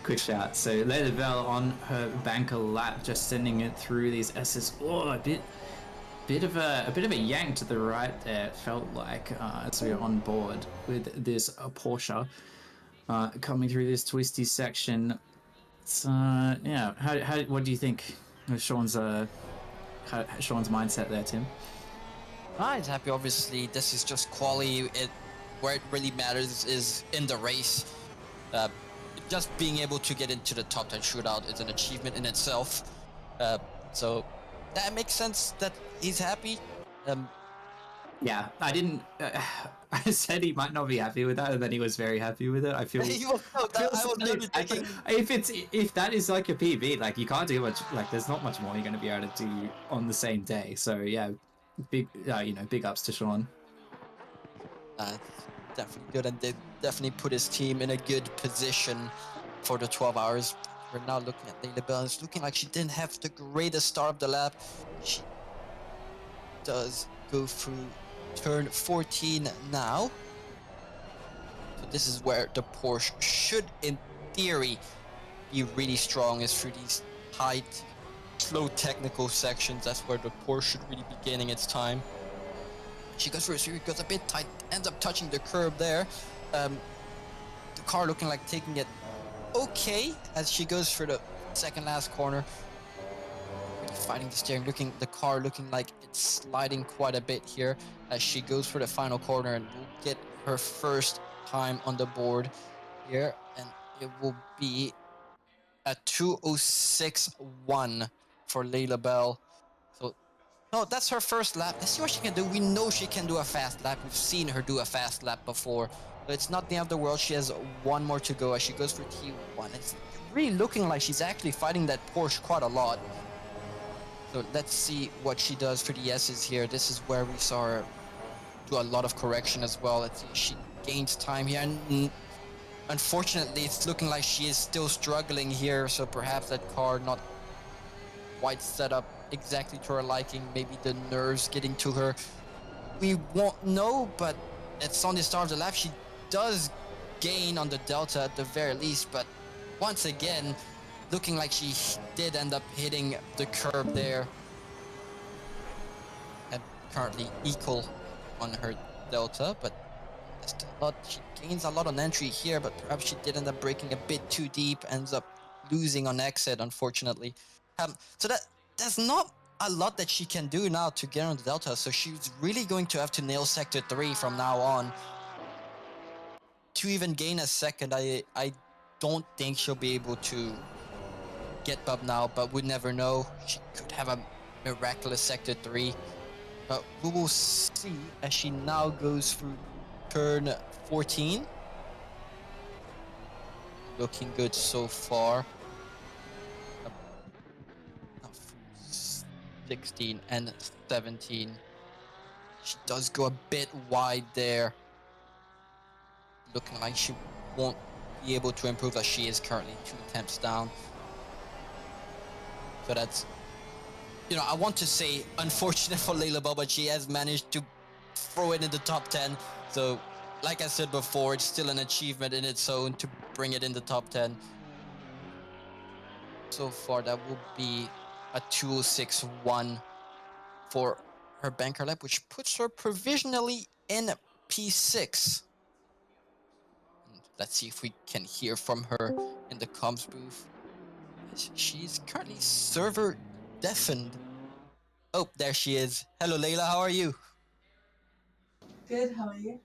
Quick shout. So Layla Bell on her banker lap, just sending it through these S's. Oh, a bit of a yank to the right there. It felt like as we were on board with this Porsche coming through this twisty section. It's yeah. How what do you think of Sean's mindset there, Tim? He's happy. Obviously, this is just quali. Where it really matters is in the race. Just being able to get into the top 10 shootout is an achievement in itself. So that makes sense that he's happy. Yeah, I didn't. I said he might not be happy with that, and then he was very happy with it. I feel. If that is like a PB, like you can't do much. Like there's not much more you're going to be able to do on the same day. So yeah, big ups to Sean. Definitely good, and they definitely put his team in a good position for the 12 hours. we're now looking at Layla Bell. It's looking like she didn't have the greatest start of the lap. She does go through turn 14 now. So this is where the Porsche should, in theory, be really strong, is through these tight, slow technical sections. That's where the Porsche should really be gaining its time. She goes for a series, goes a bit tight, ends up touching the curb there. The car looking like taking it okay as she goes for the second last corner. Really fighting the steering, the car looking like it's sliding quite a bit here as she goes for the final corner and will get her first time on the board here, and it will be a 2:06.1 for Layla Bell. So no, that's her first lap. Let's see what she can do. We know she can do a fast lap. We've seen her do a fast lap before. But it's not the end of the world. She has one more to go as she goes for T1. It's really looking like she's actually fighting that Porsche quite a lot. So let's see what she does for the S's here. This is where we saw her do a lot of correction as well. Let's see, she gains time here. And unfortunately, it's looking like she is still struggling here. So perhaps that car not quite set up exactly to her liking. Maybe the nerves getting to her. We won't know, but it's on the start of the lap. She does gain on the Delta at the very least, but once again, looking like she did end up hitting the curb there. And currently equal on her Delta, but still not. She gains a lot on entry here, but perhaps she did end up breaking a bit too deep, ends up losing on exit, unfortunately. So there's not a lot that she can do now to get on the Delta, so she's really going to have to nail Sector 3 from now on. To even gain a second, I don't think she'll be able to get Bub now, but we never know. She could have a miraculous Sector 3. But we will see as she now goes through turn 14. Looking good so far. 16 and 17. She does go a bit wide there. Looking like she won't be able to improve as she is currently 2 attempts down. So that's, I want to say unfortunate for Layla Bell, but she has managed to throw it in the top 10. So like I said before, it's still an achievement in its own to bring it in the top 10. So far, that will be a 2:06.1 for her banker lap, which puts her provisionally in P6. Let's see if we can hear from her in the comms booth. She's currently server deafened. Oh, there she is. Hello, Layla. How are you? Good. How are you?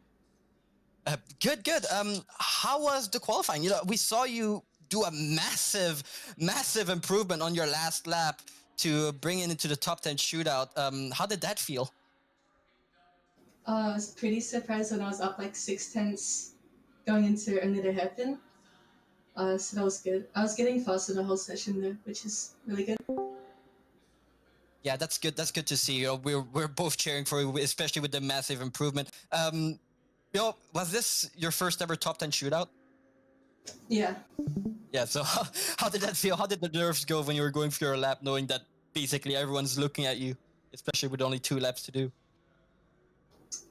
Good. How was the qualifying? We saw you do a massive improvement on your last lap to bring it into the top 10 shootout. How did that feel? I was pretty surprised when I was up like 6/10 going into only the hairpin. So that was good. I was getting faster the whole session though, which is really good. Yeah, that's good. That's good to see. We're both cheering for you, especially with the massive improvement. Was this your first ever top 10 shootout? Yeah. Yeah. So how did that feel? How did the nerves go when you were going through your lap, knowing that basically everyone's looking at you, especially with only 2 laps to do?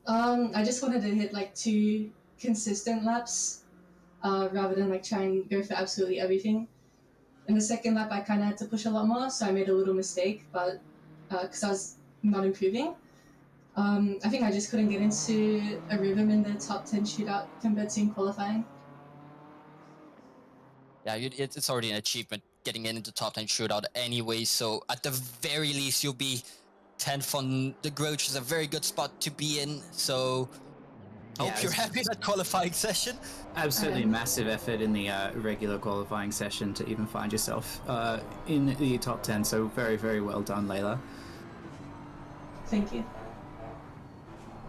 I just wanted to hit like 2 consistent laps, rather than like try and go for absolutely everything. In the second lap, I kind of had to push a lot more, so I made a little mistake, but because I was not improving. I think I just couldn't get into a rhythm in the top 10 shootout compared to in qualifying. Yeah, it's already an achievement getting into top 10 shootout anyway, so at the very least you'll be 10th on the growth, which is a very good spot to be in, so hope you're happy with that qualifying session. Absolutely massive effort in the regular qualifying session to even find yourself in the top 10, so very, very well done, Layla. Thank you.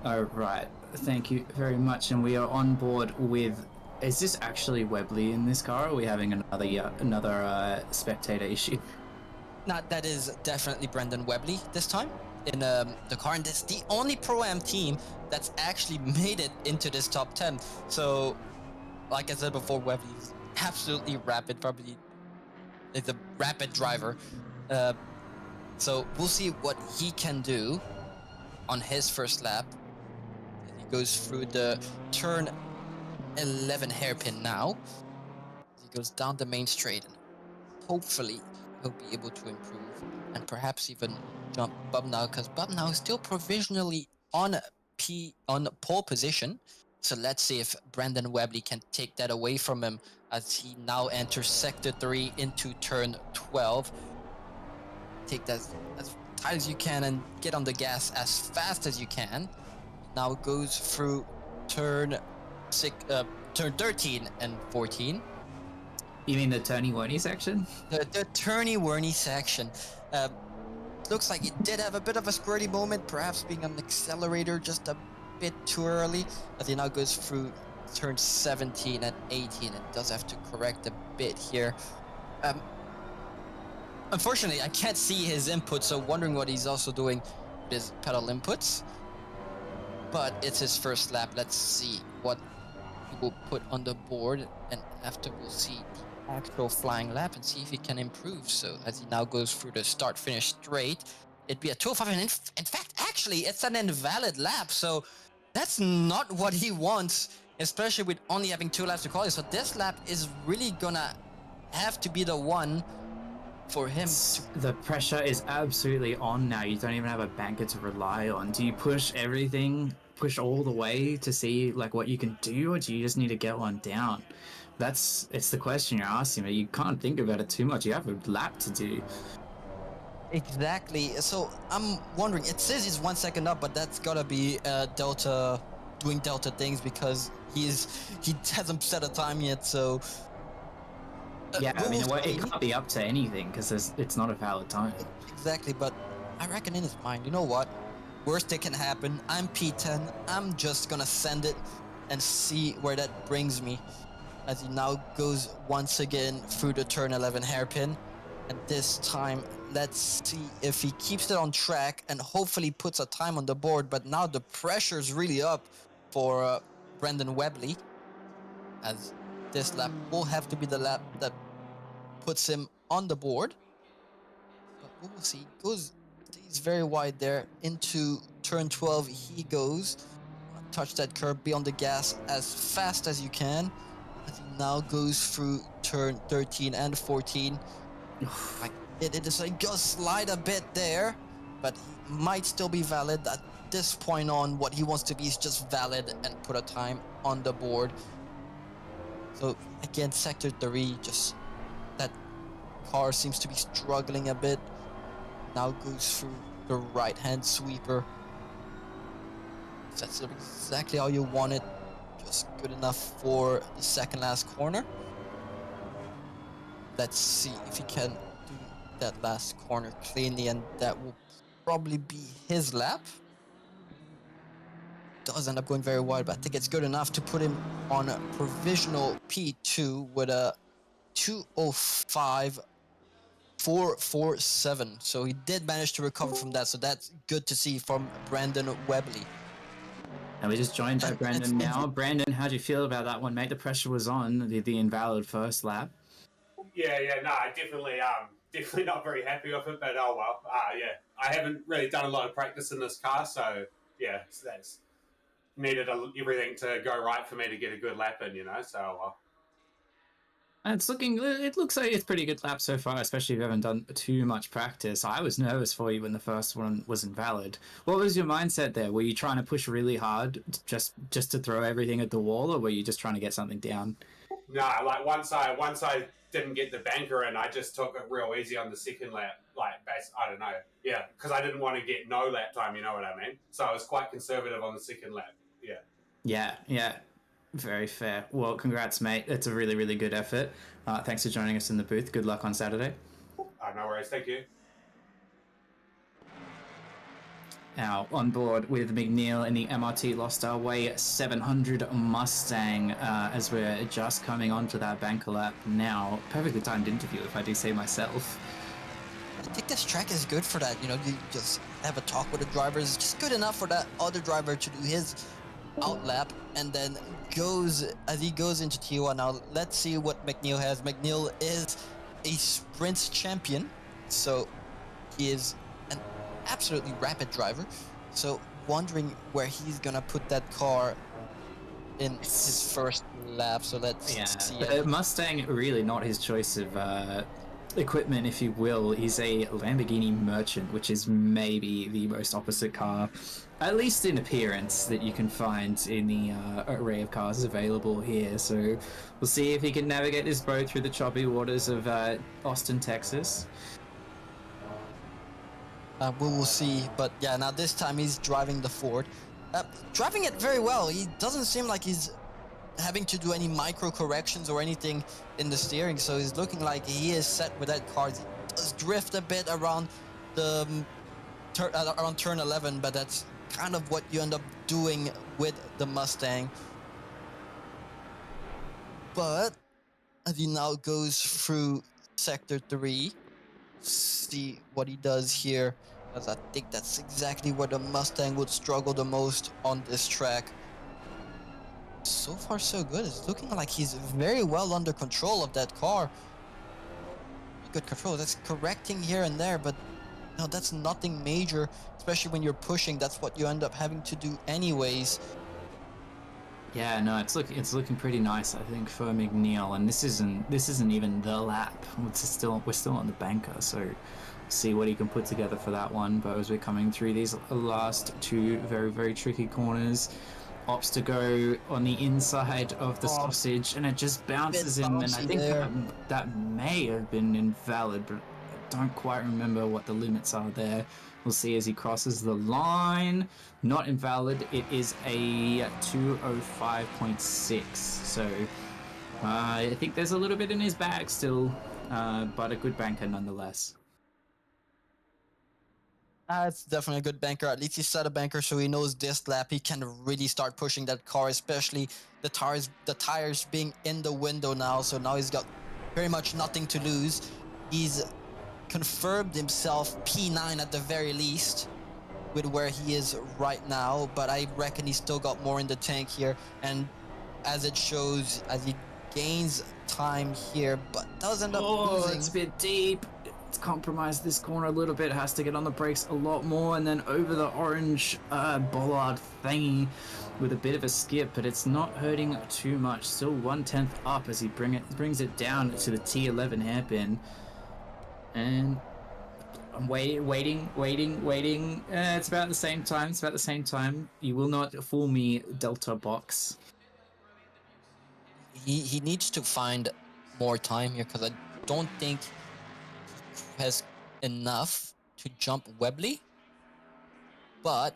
All right, thank you very much, and we are on board with... Is this actually Webley in this car, or are we having another spectator issue? No, that is definitely Brendan Webley this time in the car, and that's the only Pro-Am team that's actually made it into this top 10. So, like I said before, Webley is absolutely rapid, probably is a rapid driver. So we'll see what he can do on his first lap. He goes through the turn 11 hairpin now. He goes down the main straight, and hopefully he'll be able to improve and perhaps even jump Bubnow, because Bubnow is still provisionally on pole position. So let's see if Brandon Webley can take that away from him as he now enters sector 3 into turn 12. Take that as tight as you can and get on the gas as fast as you can. Now goes through turn 13 and 14. You mean the turny-worny section? The turny-worny section. Looks like it did have a bit of a squirty moment, perhaps being on the accelerator just a bit too early, as he now goes through turn 17 and 18 and does have to correct a bit here. Unfortunately, I can't see his input, so wondering what he's also doing with his pedal inputs. But it's his first lap. Let's see what he will put on the board, and after we'll see the actual flying lap and see if he can improve. So as he now goes through the start-finish straight, it'd be a 205, and in fact, actually, it's an invalid lap, so that's not what he wants, especially with only having 2 laps to qualify. So this lap is really gonna have to be the one for him. The pressure is absolutely on now. You don't even have a banker to rely on. Do you push everything, push all the way to see like what you can do, or do you just need to get one down? It's the question you're asking me. You can't think about it too much. You have a lap to do. Exactly. So I'm wondering, it says he's 1 second up, but that's gotta be Delta doing Delta things, because he hasn't set a time yet. So yeah, I mean, it can't be up to anything because it's not a valid time. Exactly, but I reckon in his mind, you know what? Worst that can happen. I'm P10. I'm just gonna send it and see where that brings me. As he now goes once again through the turn 11 hairpin. And this time, let's see if he keeps it on track and hopefully puts a time on the board. But now the pressure's really up for Brandon Webley, as this lap will have to be the lap that puts him on the board. But we will see. Stays very wide there. Into turn 12 he goes. Touch that curb, be on the gas as fast as you can. As he now goes through turn 13 and 14. Like it is like just slide a bit there, but he might still be valid. At this point on, what he wants to be is just valid and put a time on the board. So again, sector 3, just that car seems to be struggling a bit. Now goes through the right-hand sweeper. Sets it up exactly how you want it. Just good enough for the second last corner. Let's see if he can do that last corner cleanly, and that will probably be his lap. Does end up going very wide, but I think it's good enough to put him on a provisional P2 with a 2:05.447. So he did manage to recover from that, so that's good to see from Brandon Webley. And we just joined by Brandon now. Brandon, how do you feel about that one, mate? The pressure was on, the invalid first lap. Yeah, no, definitely not very happy with it, but oh well. Yeah, I haven't really done a lot of practice in this car, so yeah, that's needed everything to go right for me to get a good lap in, so oh well. It looks like it's pretty good lap so far, especially if you haven't done too much practice. I was nervous for you when the first one was invalid. What was your mindset there? Were you trying to push really hard just to throw everything at the wall, or were you just trying to get something down? No, like once I didn't get the banker in, I just took it real easy on the second lap. I don't know. Yeah, because I didn't want to get no lap time, you know what I mean? So I was quite conservative on the second lap. Yeah. Yeah. Very fair. Well, congrats, mate. It's a really, really good effort. Thanks for joining us in the booth. Good luck on Saturday. No worries. Thank you. Now, on board with McNeil in the MRT Lost Our Way 700 Mustang, as we're just coming onto that banker lap now. Perfectly timed interview, if I do say myself. I think this track is good for that. You just have a talk with the drivers. It's just good enough for that other driver to do his out lap, and then as he goes into T1. Now let's see what McNeil has. McNeil is a sprint champion, so he is an absolutely rapid driver. So wondering where he's gonna put that car in his first lap. So let's see. The Mustang really not his choice of equipment, if you will. He's a Lamborghini Merchant, which is maybe the most opposite car, at least in appearance, that you can find in the array of cars available here. So we'll see if he can navigate this boat through the choppy waters of Austin, Texas. We will see, but yeah, now this time he's driving the Ford. Driving it very well. He doesn't seem like he's having to do any micro corrections or anything in the steering, so he's looking like he is set with that car. He does drift a bit around the around turn 11, but that's kind of what you end up doing with the Mustang. But as he now goes through sector 3, see what he does here, as I think that's exactly where the Mustang would struggle the most on this track. So far so good. It's looking like he's very well under control of that car. Good control. That's correcting here and there, but no, that's nothing major, especially when you're pushing. That's what you end up having to do anyways. Yeah, no, it's looking pretty nice, I think, for McNeil, and this isn't even the lap. We're still on the banker, so see what he can put together for that one. But as we're coming through these last two very, very tricky corners, opts to go on the inside of the sausage, and it just bounces him, and I think that may have been invalid, but I don't quite remember what the limits are there. We'll see as he crosses the line. Not invalid. It is a 205.6. So I think there's a little bit in his bag still, but a good banker nonetheless. It's definitely a good banker. At least he set a banker, so he knows this lap he can really start pushing that car, especially the tires being in the window now. So now he's got very much nothing to lose. He's confirmed himself P9 at the very least with where he is right now, but I reckon he's still got more in the tank here, and as it shows, as he gains time here, but does end up losing. It's a bit deep. It's compromised this corner a little bit. Has to get on the brakes a lot more, and then over the orange bollard thingy with a bit of a skip, but it's not hurting too much. Still 1/10 up as he brings it down to the T11 hairpin. And I'm waiting. It's about the same time. You will not fool me, Delta Box. He needs to find more time here, because I don't think he has enough to jump Webley. But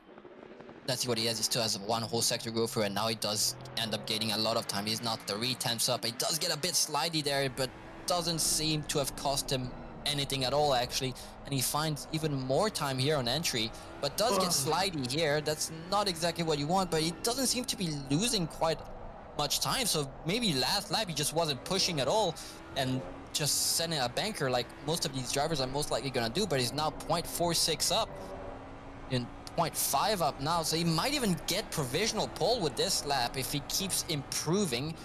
let's see what he has. He still has one whole sector to go through, and now he does end up gaining a lot of time. He's not 3/10 up. He does get a bit slidey there, but doesn't seem to have cost him anything at all, actually, and he finds even more time here on entry, but does get slidey here. That's not exactly what you want, but he doesn't seem to be losing quite much time, so maybe last lap he just wasn't pushing at all and just sending a banker like most of these drivers are most likely gonna do. But he's now 0.46 up and 0.5 up now, so he might even get provisional pole with this lap if he keeps improving,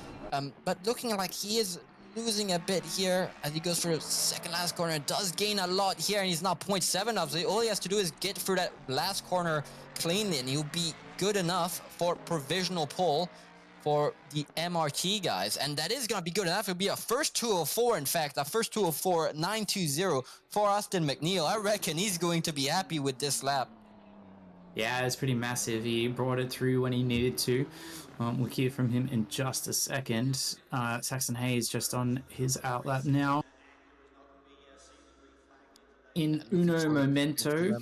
but looking like he is losing a bit here as he goes through the second last corner. Does gain a lot here, and he's now 0.7 up, so all he has to do is get through that last corner cleanly, and he'll be good enough for provisional pole for the MRT guys, and that is going to be good enough. It'll be a first 204, in fact, a first 204.920 for Austin McNeil. I reckon he's going to be happy with this lap. Yeah, it's pretty massive. He brought it through when he needed to. We'll hear from him in just a second. Saxon Hayes just on his outlap now. In uno momento.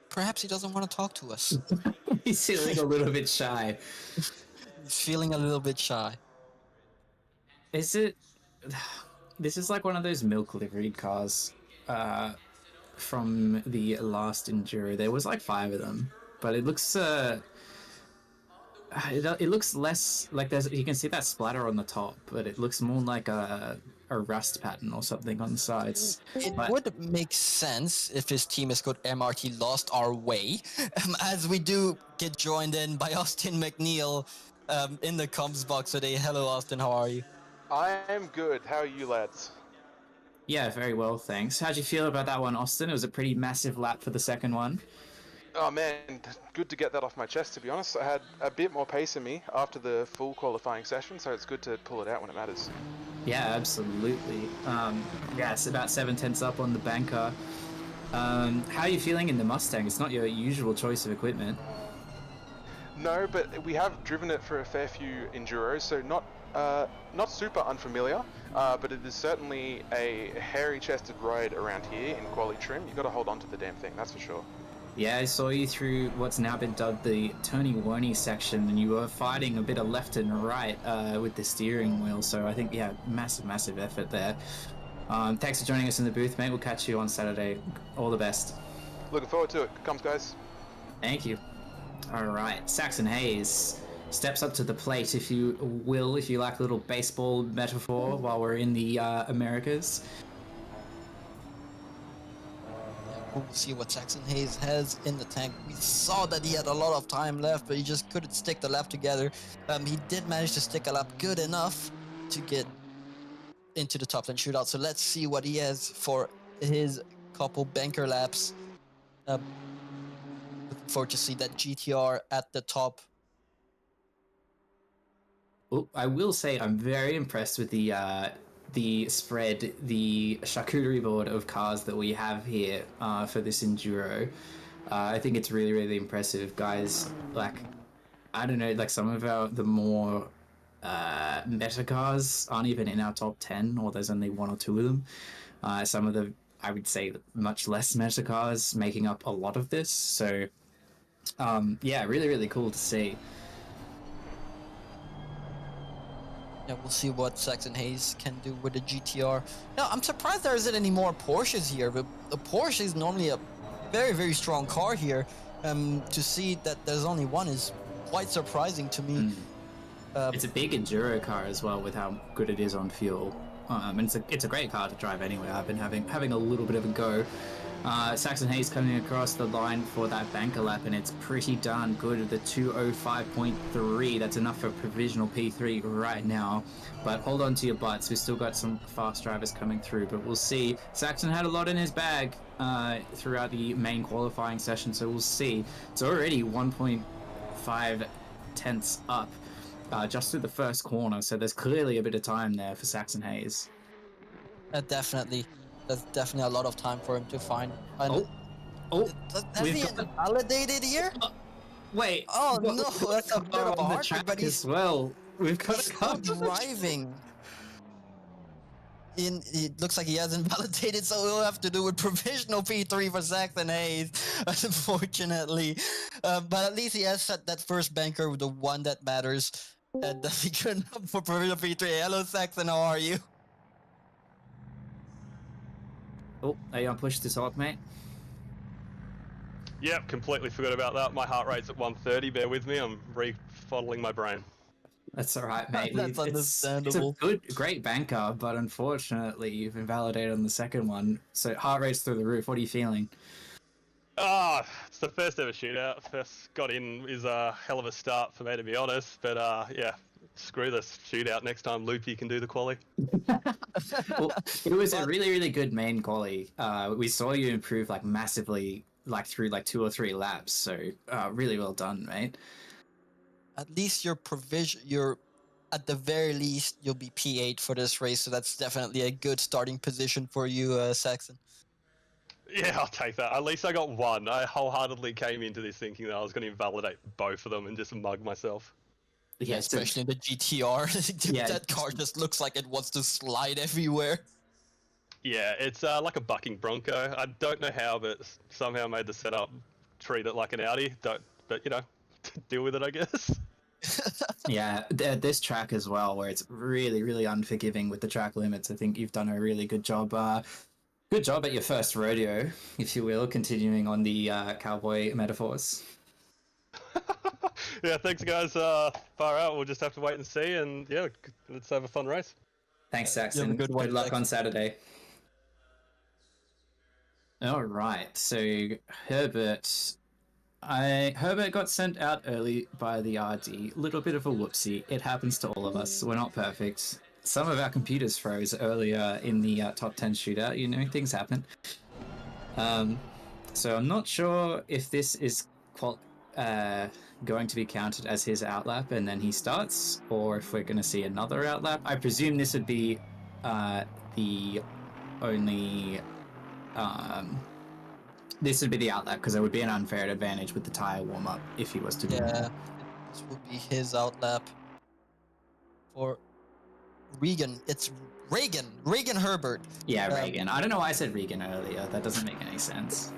Perhaps he doesn't want to talk to us. He's feeling a little bit shy. He's feeling a little bit shy. Is it... This is like one of those milk liveried cars. From the last Enduro. There was like 5 of them, but it looks it looks less like there's, you can see that splatter on the top, but it looks more like a rust pattern or something on the sides. It would make sense if his team is called MRT Lost Our Way, as we do get joined in by Austin McNeil in the comms box today. Hello, Austin. How are you? I am good. How are you, lads? Yeah, very well, thanks. How'd you feel about that one, Austin? It was a pretty massive lap for the second one. Oh man, good to get that off my chest, to be honest. I had a bit more pace in me after the full qualifying session, so it's good to pull it out when it matters. Yeah, absolutely. Yeah, it's about 7/10 up on the banker. How are you feeling in the Mustang? It's not your usual choice of equipment. No, but we have driven it for a fair few enduros, so not super unfamiliar, but it is certainly a hairy-chested ride around here in Quali trim. You've got to hold on to the damn thing, that's for sure. Yeah, I saw you through what's now been dubbed the turny-worny section, and you were fighting a bit of left and right with the steering wheel, so I think, yeah, massive effort there. Thanks for joining us in the booth, mate. We'll catch you on Saturday. All the best. Looking forward to it. Good comes, guys. Thank you. All right, Saxon Hayes steps up to the plate, if you will, if you like a little baseball metaphor while we're in the Americas. We'll see what Saxon Hayes has in the tank. We saw that he had a lot of time left, but he just couldn't stick the lap together. He did manage to stick a lap good enough to get into the top 10 shootout. So let's see what he has for his couple banker laps. Looking forward to see that GTR at the top. Oh, I will say I'm very impressed with the spread, the charcuterie board of cars that we have here for this enduro. I think it's really impressive, guys. Like, I don't know, like some of the more meta cars aren't even in our top 10, or there's only one or two of them. Some of the, I would say, much less meta cars making up a lot of this. So, yeah, really cool to see. Yeah, we'll see what Saxon Hayes can do with the GTR. Now, I'm surprised there isn't any more Porsches here, but the Porsche is normally a very strong car here. To see that there's only one is quite surprising to me. It's a big enduro car as well, with how good it is on fuel. And it's a great car to drive anyway. I've been having a little bit of a go. Saxon Hayes coming across the line for that banker lap, and it's pretty darn good. The 2:05.3, that's enough for provisional P3 right now. But hold on to your butts, we've still got some fast drivers coming through, but we'll see. Saxon had a lot in his bag throughout the main qualifying session, so we'll see. It's already 1.5 tenths up just through the first corner, so there's clearly a bit of time there for Saxon Hayes. Definitely. There's definitely a lot of time for him to find. Oh, has he validated here? Wait. Oh no, that's a bit of a on the hard track but he's as well. We've got still driving. It looks like he hasn't validated, so we'll have to do with provisional P3 for Saxon Hayes, unfortunately. But at least he has set that first banker, the one that matters. And that's good enough for provisional P3. Hello, Saxon, how are you? Oh, are you on push to talk, mate? Yep, completely forgot about that. My heart rate's at 130. Bear with me. I'm refuddling my brain. That's all right, mate. That's understandable. It's a great banker, but unfortunately, you've invalidated on the second one. So heart rate's through the roof. What are you feeling? It's the first ever shootout. First got in is a hell of a start for me, to be honest. But yeah, screw this shootout. Next time, Loopy can do the quali. Well, it was a really good main quali. We saw you improve like massively, like through like 2 or 3 laps. So really well done, mate. At least you're at the very least you'll be P8 for this race, so that's definitely a good starting position for you, Saxon. Yeah, I'll take that. At least I got one. I wholeheartedly came into this thinking that I was going to invalidate both of them and just mug myself. Yeah, especially in the GTR. Yeah. That car just looks like it wants to slide everywhere. Yeah, it's like a bucking Bronco. I don't know how, but somehow made the setup treat it like an Audi. But you know, deal with it, I guess. Yeah, this track as well, where it's really unforgiving with the track limits. I think you've done a really good job. Good job at your first rodeo, if you will, continuing on the cowboy metaphors. Yeah, thanks guys. Far out. We'll just have to wait and see, and yeah, let's have a fun race. Thanks, Saxon. Good luck Saxon. on Saturday. All right, so Herbert Herbert got sent out early by the RD. Little bit of a whoopsie. It happens to all of us. We're not perfect. Some of our computers froze earlier in the top 10 shootout. You know, things happen. So I'm not sure if this is going to be counted as his outlap and then he starts, or if we're going to see another outlap. I presume this would be the only... this would be the outlap, because there would be an unfair advantage with the tire warm-up if he was to do that. This would be his outlap for Regan. It's Regan Herbert. Yeah, Regan. I don't know why I said Regan earlier. That doesn't make any sense.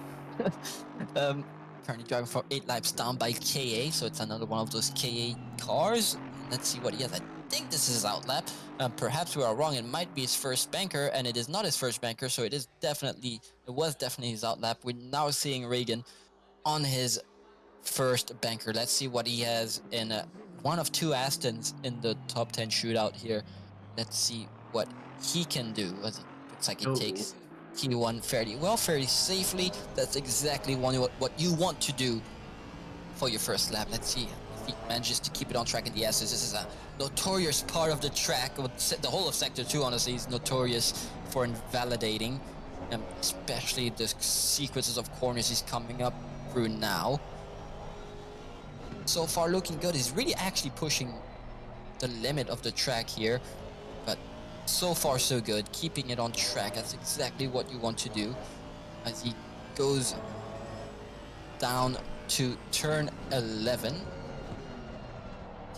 Currently driving for 8 laps down by KA, so it's another one of those KA cars. Let's see what he has. I think this is his outlap. Perhaps we are wrong. It might be his first banker, and it is not his first banker, so it was definitely his outlap. We're now seeing Regan on his first banker. Let's see what he has in one of 2 Astons in the top 10 shootout here. Let's see what he can do. Looks like it takes T1 fairly safely. That's exactly what you want to do for your first lap. Let's see if he manages to keep it on track in the S's. This is a notorious part of the track. The whole of Sector 2, honestly, is notorious for invalidating, especially the sequences of corners he's coming up through now. So far looking good. He's really actually pushing the limit of the track here, but so far so good. Keeping it on track, that's exactly what you want to do. As he goes down to turn 11.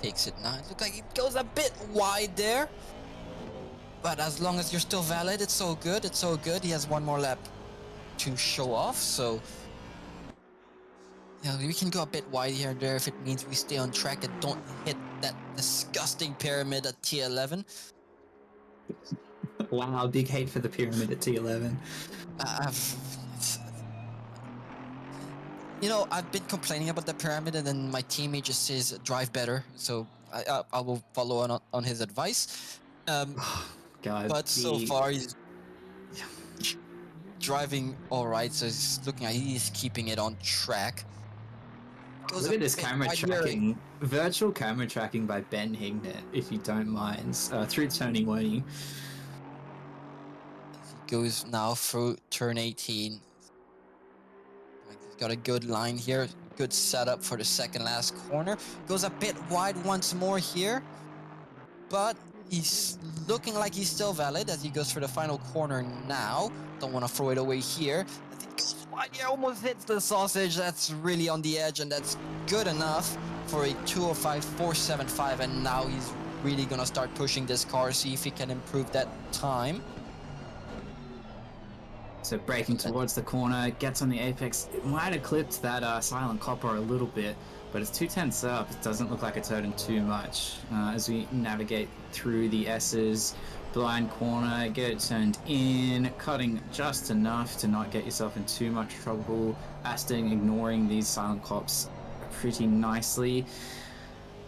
Takes it now. It looks like it goes a bit wide there, but as long as you're still valid, it's so good. It's so good. He has one more lap to show off, so yeah, we can go a bit wide here and there if it means we stay on track and don't hit that disgusting pyramid at T11. Wow, big hate for the pyramid at T11. You know, I've been complaining about the pyramid, and then my teammate just says drive better, so I will follow on his advice. God, but so far he's driving all right, so he's keeping it on track. Look at this camera tracking, virtual camera tracking by Ben Hignett, if you don't mind, through Tony Woney. He goes now through turn 18. He's got a good line here, good setup for the second last corner. Goes a bit wide once more here, but he's looking like he's still valid as he goes for the final corner now. Don't want to throw it away here. As he goes wide, yeah, almost hits the sausage. That's really on the edge, and that's good enough for a 2:05.475. And now he's really gonna start pushing this car, see if he can improve that time. So braking towards the corner, gets on the apex. It might have clipped that silent copper a little bit, but it's 2/10 up. It doesn't look like it's hurting too much. As we navigate through the S's, blind corner, get it turned in, cutting just enough to not get yourself in too much trouble. Aston ignoring these silent cops pretty nicely.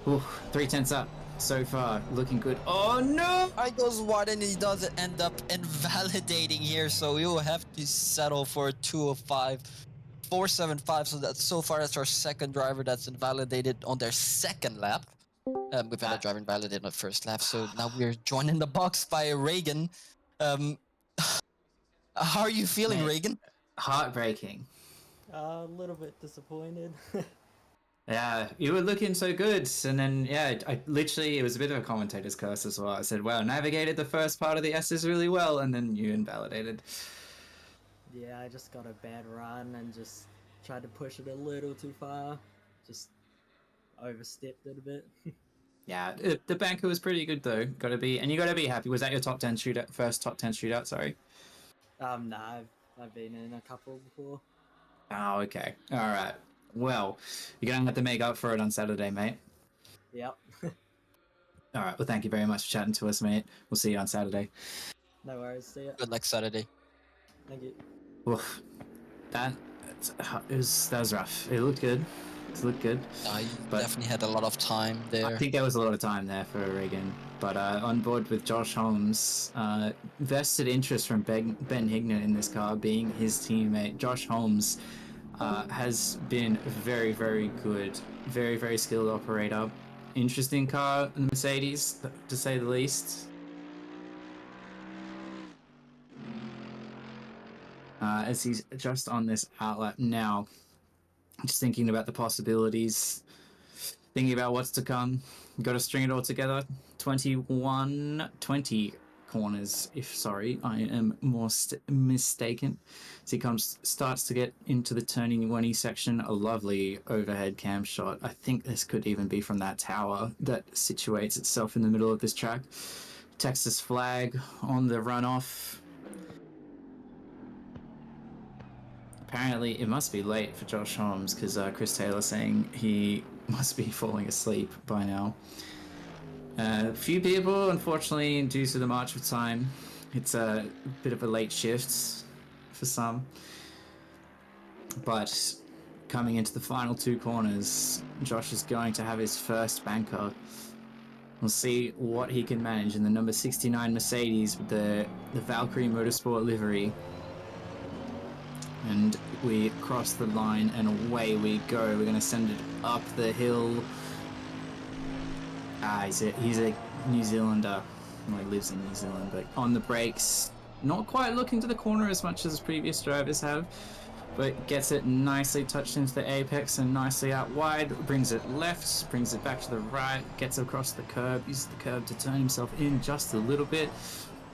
Ooh, 3/10 up. So far, looking good. Oh no! I goes wide, and he does end up invalidating here, so we will have to settle for a 2:05.475. So that's our second driver that's invalidated on their second lap. We've had a driver invalidated on the first lap, so now we're joined in the box by Regan. How are you feeling, Mate, Regan? Heartbreaking. A little bit disappointed. Yeah, you were looking so good, and then I literally, it was a bit of a commentator's curse as well. I said, "Wow, navigated the first part of the S's really well," and then you invalidated. Yeah, I just got a bad run and just tried to push it a little too far. Just overstepped it a bit. Yeah, the banker was pretty good though. You gotta be happy. Was that your top 10 shootout? First top 10 shootout? Sorry. Nah, I've been in a couple before. Oh, okay. All right. Well, you're gonna have to make up for it on Saturday, mate. Yep. All right. Well, thank you very much for chatting to us, mate. We'll see you on Saturday. No worries. See ya. Good luck Saturday. Thank you. Oof. That was rough. It looked good. You definitely had a lot of time there. I think there was a lot of time there for Regan. But on board with Josh Holmes, vested interest from Ben Hignett in this car, being his teammate. Josh Holmes has been very, very good. Very, very skilled operator. Interesting car, the Mercedes, to say the least. As he's just on this outlap now, just thinking about the possibilities, thinking about what's to come. Got to string it all together. 20 corners, if sorry, I am more mistaken. As he starts to get into the turning 1E section, a lovely overhead cam shot. I think this could even be from that tower that situates itself in the middle of this track. Texas flag on the runoff. Apparently, it must be late for Josh Holmes because Chris Taylor saying he must be falling asleep by now. A few people, unfortunately, due to the march of time, it's a bit of a late shift for some. But coming into the final 2 corners, Josh is going to have his first banker. We'll see what he can manage in the number 69 Mercedes with the Valkyrie Motorsport livery. And we cross the line and away we go. We're going to send it up the hill. He's a New Zealander. Well, he lives in New Zealand, but on the brakes. Not quite looking to the corner as much as previous drivers have, but gets it nicely touched into the apex and nicely out wide. Brings it left, brings it back to the right, gets across the curb, uses the curb to turn himself in just a little bit.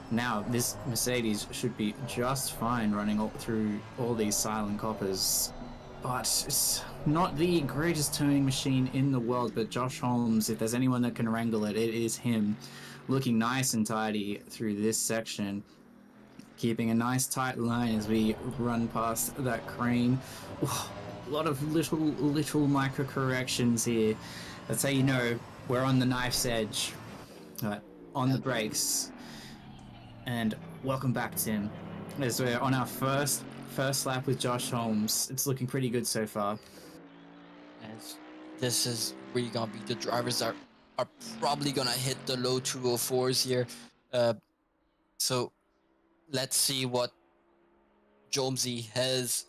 Now, this Mercedes should be just fine running through all these silent coppers. But it's not the greatest turning machine in the world, but Josh Holmes, if there's anyone that can wrangle it, it is him. Looking nice and tidy through this section. Keeping a nice tight line as we run past that crane. Ooh, a lot of little micro corrections here. That's how you know we're on the knife's edge. On the brakes. And welcome back, Tim. As we're on our first lap with Josh Holmes. It's looking pretty good so far. As this is really gonna be, the drivers are probably gonna hit the low 204s here. So let's see what Jomsy has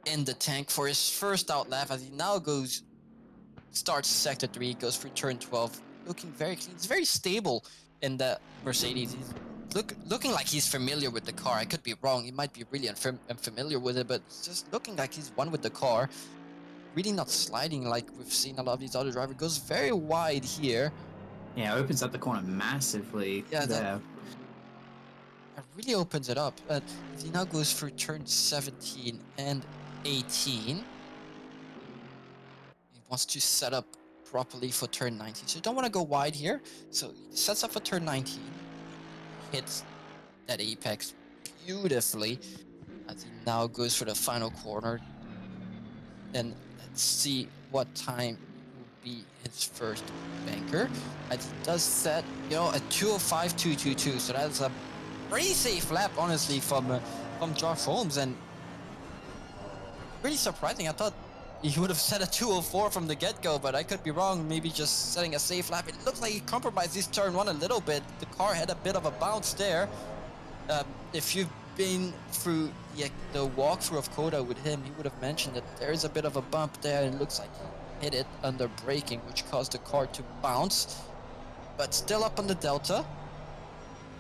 in the tank for his first out lap, as he now starts sector 3, goes through turn 12, looking very clean. He's very stable in the Mercedes. He's looking like he's familiar with the car. I could be wrong. He might be really unfamiliar with it, but it's just looking like he's one with the car. Really not sliding like we've seen a lot of these other drivers. Goes very wide here. Yeah, opens up the corner massively. Yeah, there. It really opens it up. But he now goes through turn 17 and 18. He wants to set up properly for turn 19. So you don't want to go wide here. So he sets up for turn 19. Hits that apex beautifully as he now goes for the final corner. And let's see what time will be his first banker. As he does set, a 205.222. So that's a pretty safe lap, honestly, from Josh Holmes, and really surprising. I thought he would have set a 204 from the get-go, but I could be wrong. Maybe just setting a safe lap. It looks like he compromised his turn 1 a little bit. The car had a bit of a bounce there. If you've been through the walkthrough of Cota with him, he would have mentioned that there is a bit of a bump there. It looks like he hit it under braking, which caused the car to bounce. But still up on the Delta.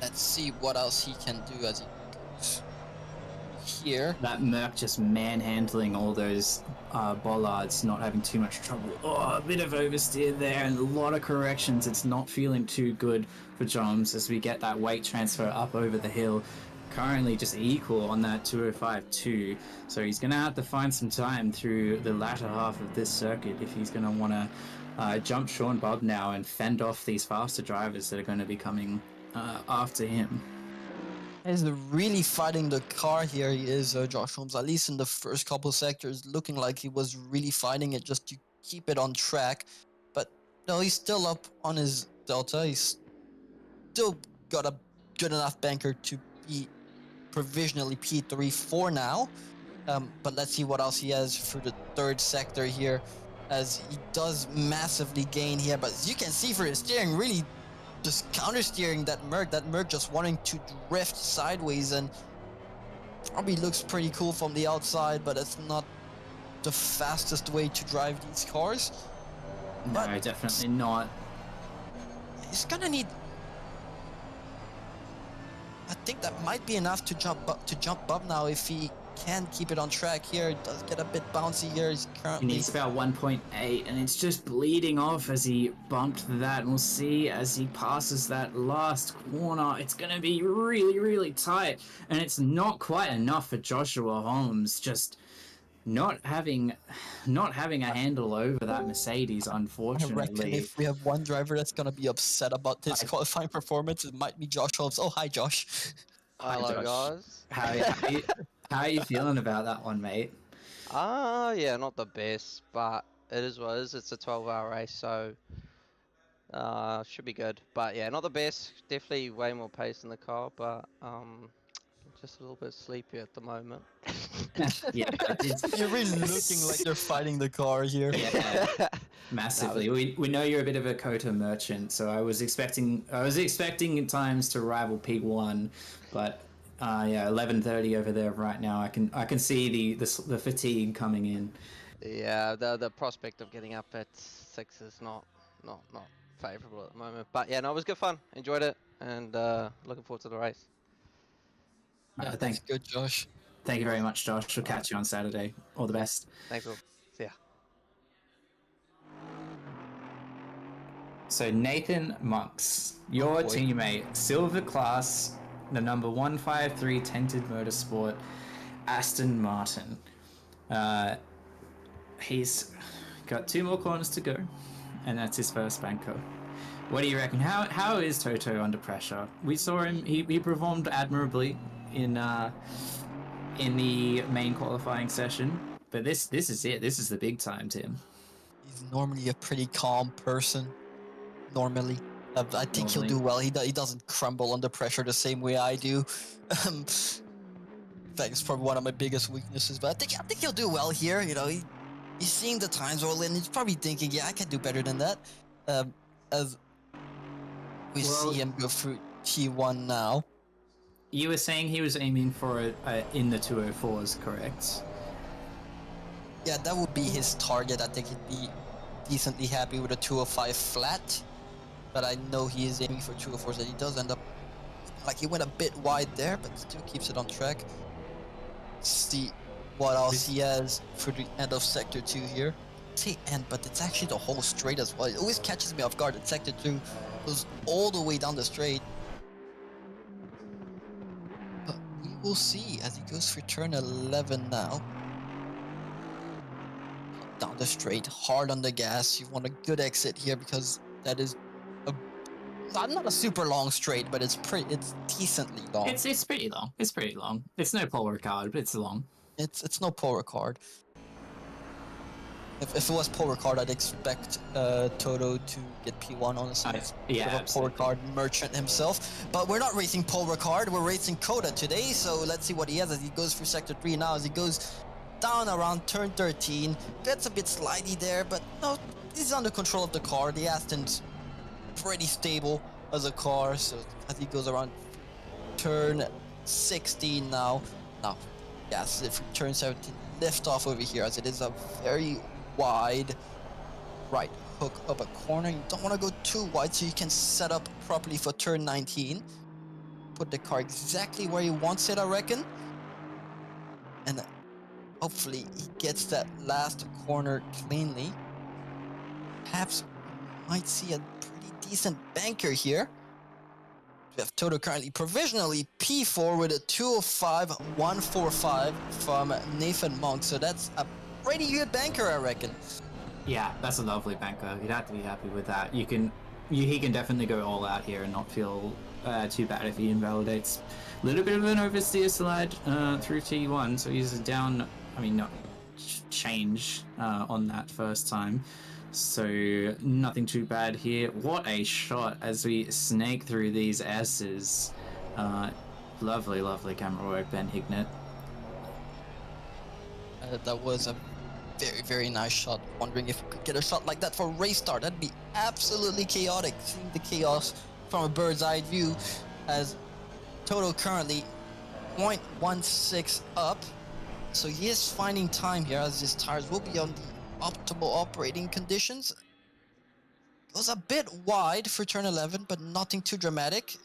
Let's see what else he can do as he goes here. That Merc just manhandling all those bollards, not having too much trouble. Oh, a bit of oversteer there and a lot of corrections. It's not feeling too good for Joms as we get that weight transfer up over the hill. Currently just equal on that 205.2. So he's going to have to find some time through the latter half of this circuit if he's going to want to jump Sean Bob now and fend off these faster drivers that are going to be coming after him. He's really fighting the car here. He is, Josh Holmes, at least in the first couple sectors, looking like he was really fighting it just to keep it on track. But no, he's still up on his Delta. He's still got a good enough banker to be provisionally P3 for now. But let's see what else he has for the third sector here, as he does massively gain here. But as you can see, for his steering, really just counter-steering that Merc just wanting to drift sideways, and probably looks pretty cool from the outside, but it's not the fastest way to drive these cars. No, But definitely not. he's gonna need. I think that might be enough to jump up now if he can keep it on track here. It does get a bit bouncy here. He's He currently. needs about 1.8, and it's just bleeding off as he bumped that. And we'll see as he passes that last corner. It's going to be really, really tight, and it's not quite enough for Joshua Holmes. Just not having a handle over that Mercedes, I reckon unfortunately. if we have one driver that's gonna be upset about his qualifying performance, it might be Josh Holmes. Oh, hi, Josh. Hi, Hello, Josh. guys. How are you feeling about that one, mate? Yeah, not the best, but it is what it is. It's a 12-hour race, so should be good. But yeah, not the best. Definitely way more pace in the car, but just a little bit sleepy at the moment. Yeah, You're really looking like you're fighting the car here. Yeah, massively. We know you're a bit of a Cota merchant, so I was expecting at times to rival P1, but yeah, 11:30 over there right now. I can see the fatigue coming in. Yeah, the prospect of getting up at 6 is not favourable at the moment. But yeah, no, it was good fun. Enjoyed it, and looking forward to the race. Yeah, that's good, Josh. Thank you very much, Josh. We'll catch you on Saturday. All the best. Thanks, all. See ya. So Nathan Monks, your teammate, Silver Class, the number 153 Tented Motorsport, Aston Martin. He's got 2 more corners to go, and that's his first banker. What do you reckon? How is Toto under pressure? We saw him. He performed admirably in the main qualifying session, but this is it. This is the big time, Tim. He's normally a pretty calm person. Normally, I think he'll do well. He doesn't crumble under pressure the same way I do. In fact, it's probably one of my biggest weaknesses. But I think he'll do well here. You know, he's seeing the times roll in. He's probably thinking, yeah, I can do better than that. As we see him go through T1 now. You were saying he was aiming for in the 204s, correct? Yeah, that would be his target. I think he'd be decently happy with a 205 flat. But I know he is aiming for 204s, and he does end up like he went a bit wide there, but still keeps it on track. See what else he has for the end of Sector 2 here. Say end, but it's actually the whole straight as well. It always catches me off guard that Sector 2 goes all the way down the straight. But we will see as he goes for turn 11 now. Down the straight, hard on the gas. You want a good exit here because that is not a super long straight, but it's decently long. It's pretty long. It's pretty long. It's no Paul Ricard, but it's long. It's no Paul Ricard. If it was Paul Ricard, I'd expect Toto to get P1, honestly. Yeah, Paul Ricard merchant himself. But we're not racing Paul Ricard, we're racing Cota today, so let's see what he has as he goes through Sector 3 now, as he goes down around turn 13. Gets a bit slidey there, but no, he's under control of the car. The Aston's pretty stable as a car, so as he goes around turn 16 now. Now, yes, if turn 17, lift off over here, as it is a very wide right hook up a corner. You don't want to go too wide, so you can set up properly for turn 19. Put the car exactly where he wants it, I reckon. And hopefully he gets that last corner cleanly. Perhaps we might see a pretty decent banker here. We have Toto currently provisionally P4 with a 205.145 from Nathan Monk. So that's a pretty good banker, I reckon. Yeah, that's a lovely banker. You'd have to be happy with that. He can definitely go all out here and not feel too bad if he invalidates. A little bit of an oversteer slide through T1, so he's down. I mean, not change on that first time. So nothing too bad here. What a shot as we snake through these S's. Lovely, lovely camera work, Ben Hignett. That was a very, very nice shot. Wondering if we could get a shot like that for race start. That'd be absolutely chaotic. Seeing the chaos from a bird's eye view, as Toto currently 0.16 up. So he is finding time here as his tires will be on the optimal operating conditions. Goes a bit wide for turn 11, but nothing too dramatic.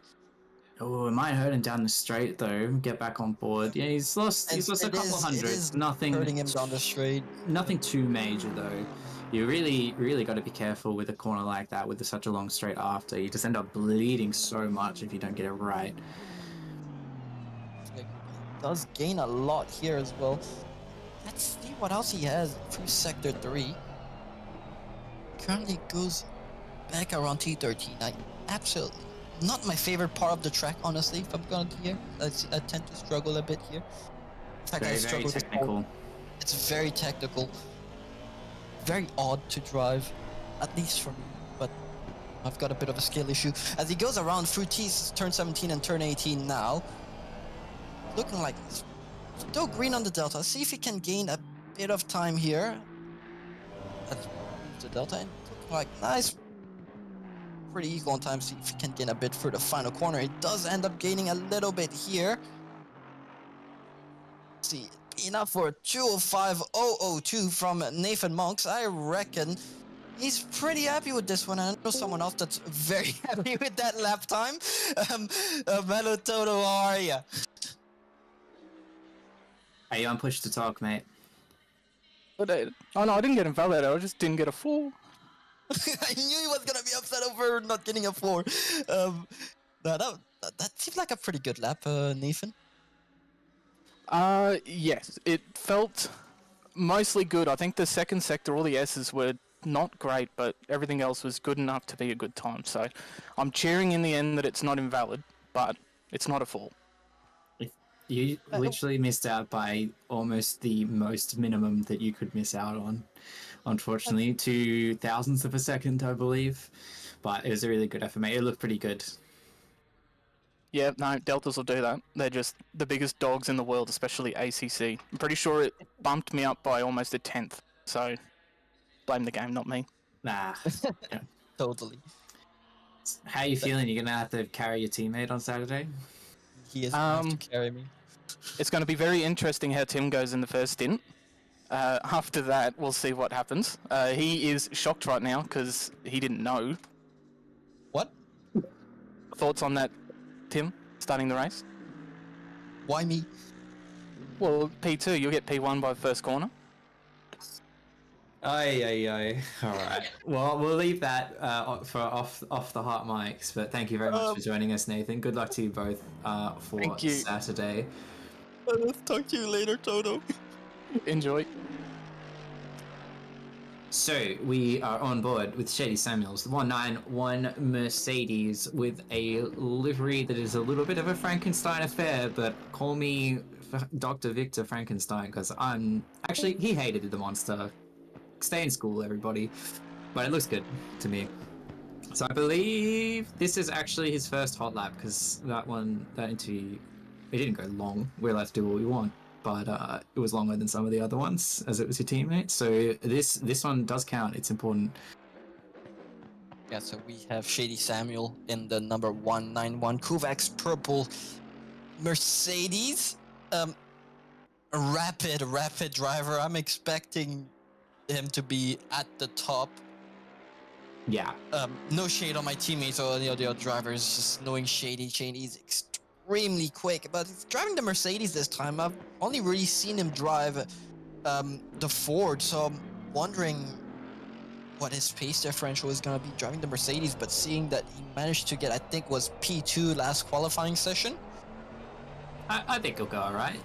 Oh, it might hurt him down the straight though. Get back on board. Yeah, he's lost a couple It is hundreds. Nothing hurting him down the straight. Nothing too major though. You really got to be careful with a corner like that with such a long straight after. You just end up bleeding so much if you don't get it right. He does gain a lot here as well. Let's see what else he has through sector 3. Currently goes back around T13. I absolutely not my favorite part of the track, honestly. If I'm gonna be here, I tend to struggle a bit here. In fact, I struggle. Very technical. It's very technical, very odd to drive, at least for me. But I've got a bit of a skill issue as he goes around through turn 17 and turn 18 now. Looking like he's still green on the delta. See if he can gain a bit of time here. That's the delta. And looking like nice. Pretty equal on time. See if he can gain a bit for the final corner. It does end up gaining a little bit here. See, enough for a 2:05.002 from Nathan Monks. I reckon he's pretty happy with this one. I know someone else that's very happy with that lap time. Melo Toto, how are ya? Are you on push to talk, mate? Oh no, I didn't get invalidated. I just didn't get a 4. I knew he was gonna be upset over not getting a 4. No, that seemed like a pretty good lap, Nathan. Yes, it felt mostly good. I think the second sector, all the S's were not great, but everything else was good enough to be a good time. So I'm cheering in the end that it's not invalid, but it's not a 4. You literally missed out by almost the most minimum that you could miss out on. Unfortunately, 0.002 of a second, I believe. But it was a really good effort, mate. It looked pretty good. Yeah, no, Deltas will do that. They're just the biggest dogs in the world, especially ACC. I'm pretty sure it bumped me up by almost a 10th. So blame the game, not me. Nah. Yeah. Totally. How are you feeling? You're going to have to carry your teammate on Saturday? He is going to have to carry me. It's going to be very interesting how Tim goes in the first stint. After that, we'll see what happens. He is shocked right now because he didn't know. What? Thoughts on that, Tim, starting the race? Why me? Well, P2, you'll get P1 by the first corner. Aye. All right. Well, we'll leave that for off the hot mics. But thank you very much for joining us, Nathan. Good luck to you both for Saturday. I'll talk to you later, Toto. Enjoy. So we are on board with Shady Samuels, the 191 Mercedes with a livery that is a little bit of a Frankenstein affair, but call me Dr. Victor Frankenstein because he hated the monster. Stay in school, everybody. But it looks good to me. So I believe this is actually his first hot lap because that interview, it didn't go long. We're allowed to do what we want. But it was longer than some of the other ones, as it was your teammate. So this one does count. It's important. Yeah, so we have Shady Samuel in the number 191 Kovacs purple Mercedes. A rapid driver. I'm expecting him to be at the top. Yeah. No shade on my teammates or the other drivers. Just knowing Shady's extremely quick, but he's driving the Mercedes this time. I've only really seen him drive the Ford, so I'm wondering what his pace differential is going to be driving the Mercedes, but seeing that he managed to get, I think, was P2 last qualifying session. I think he'll go all right.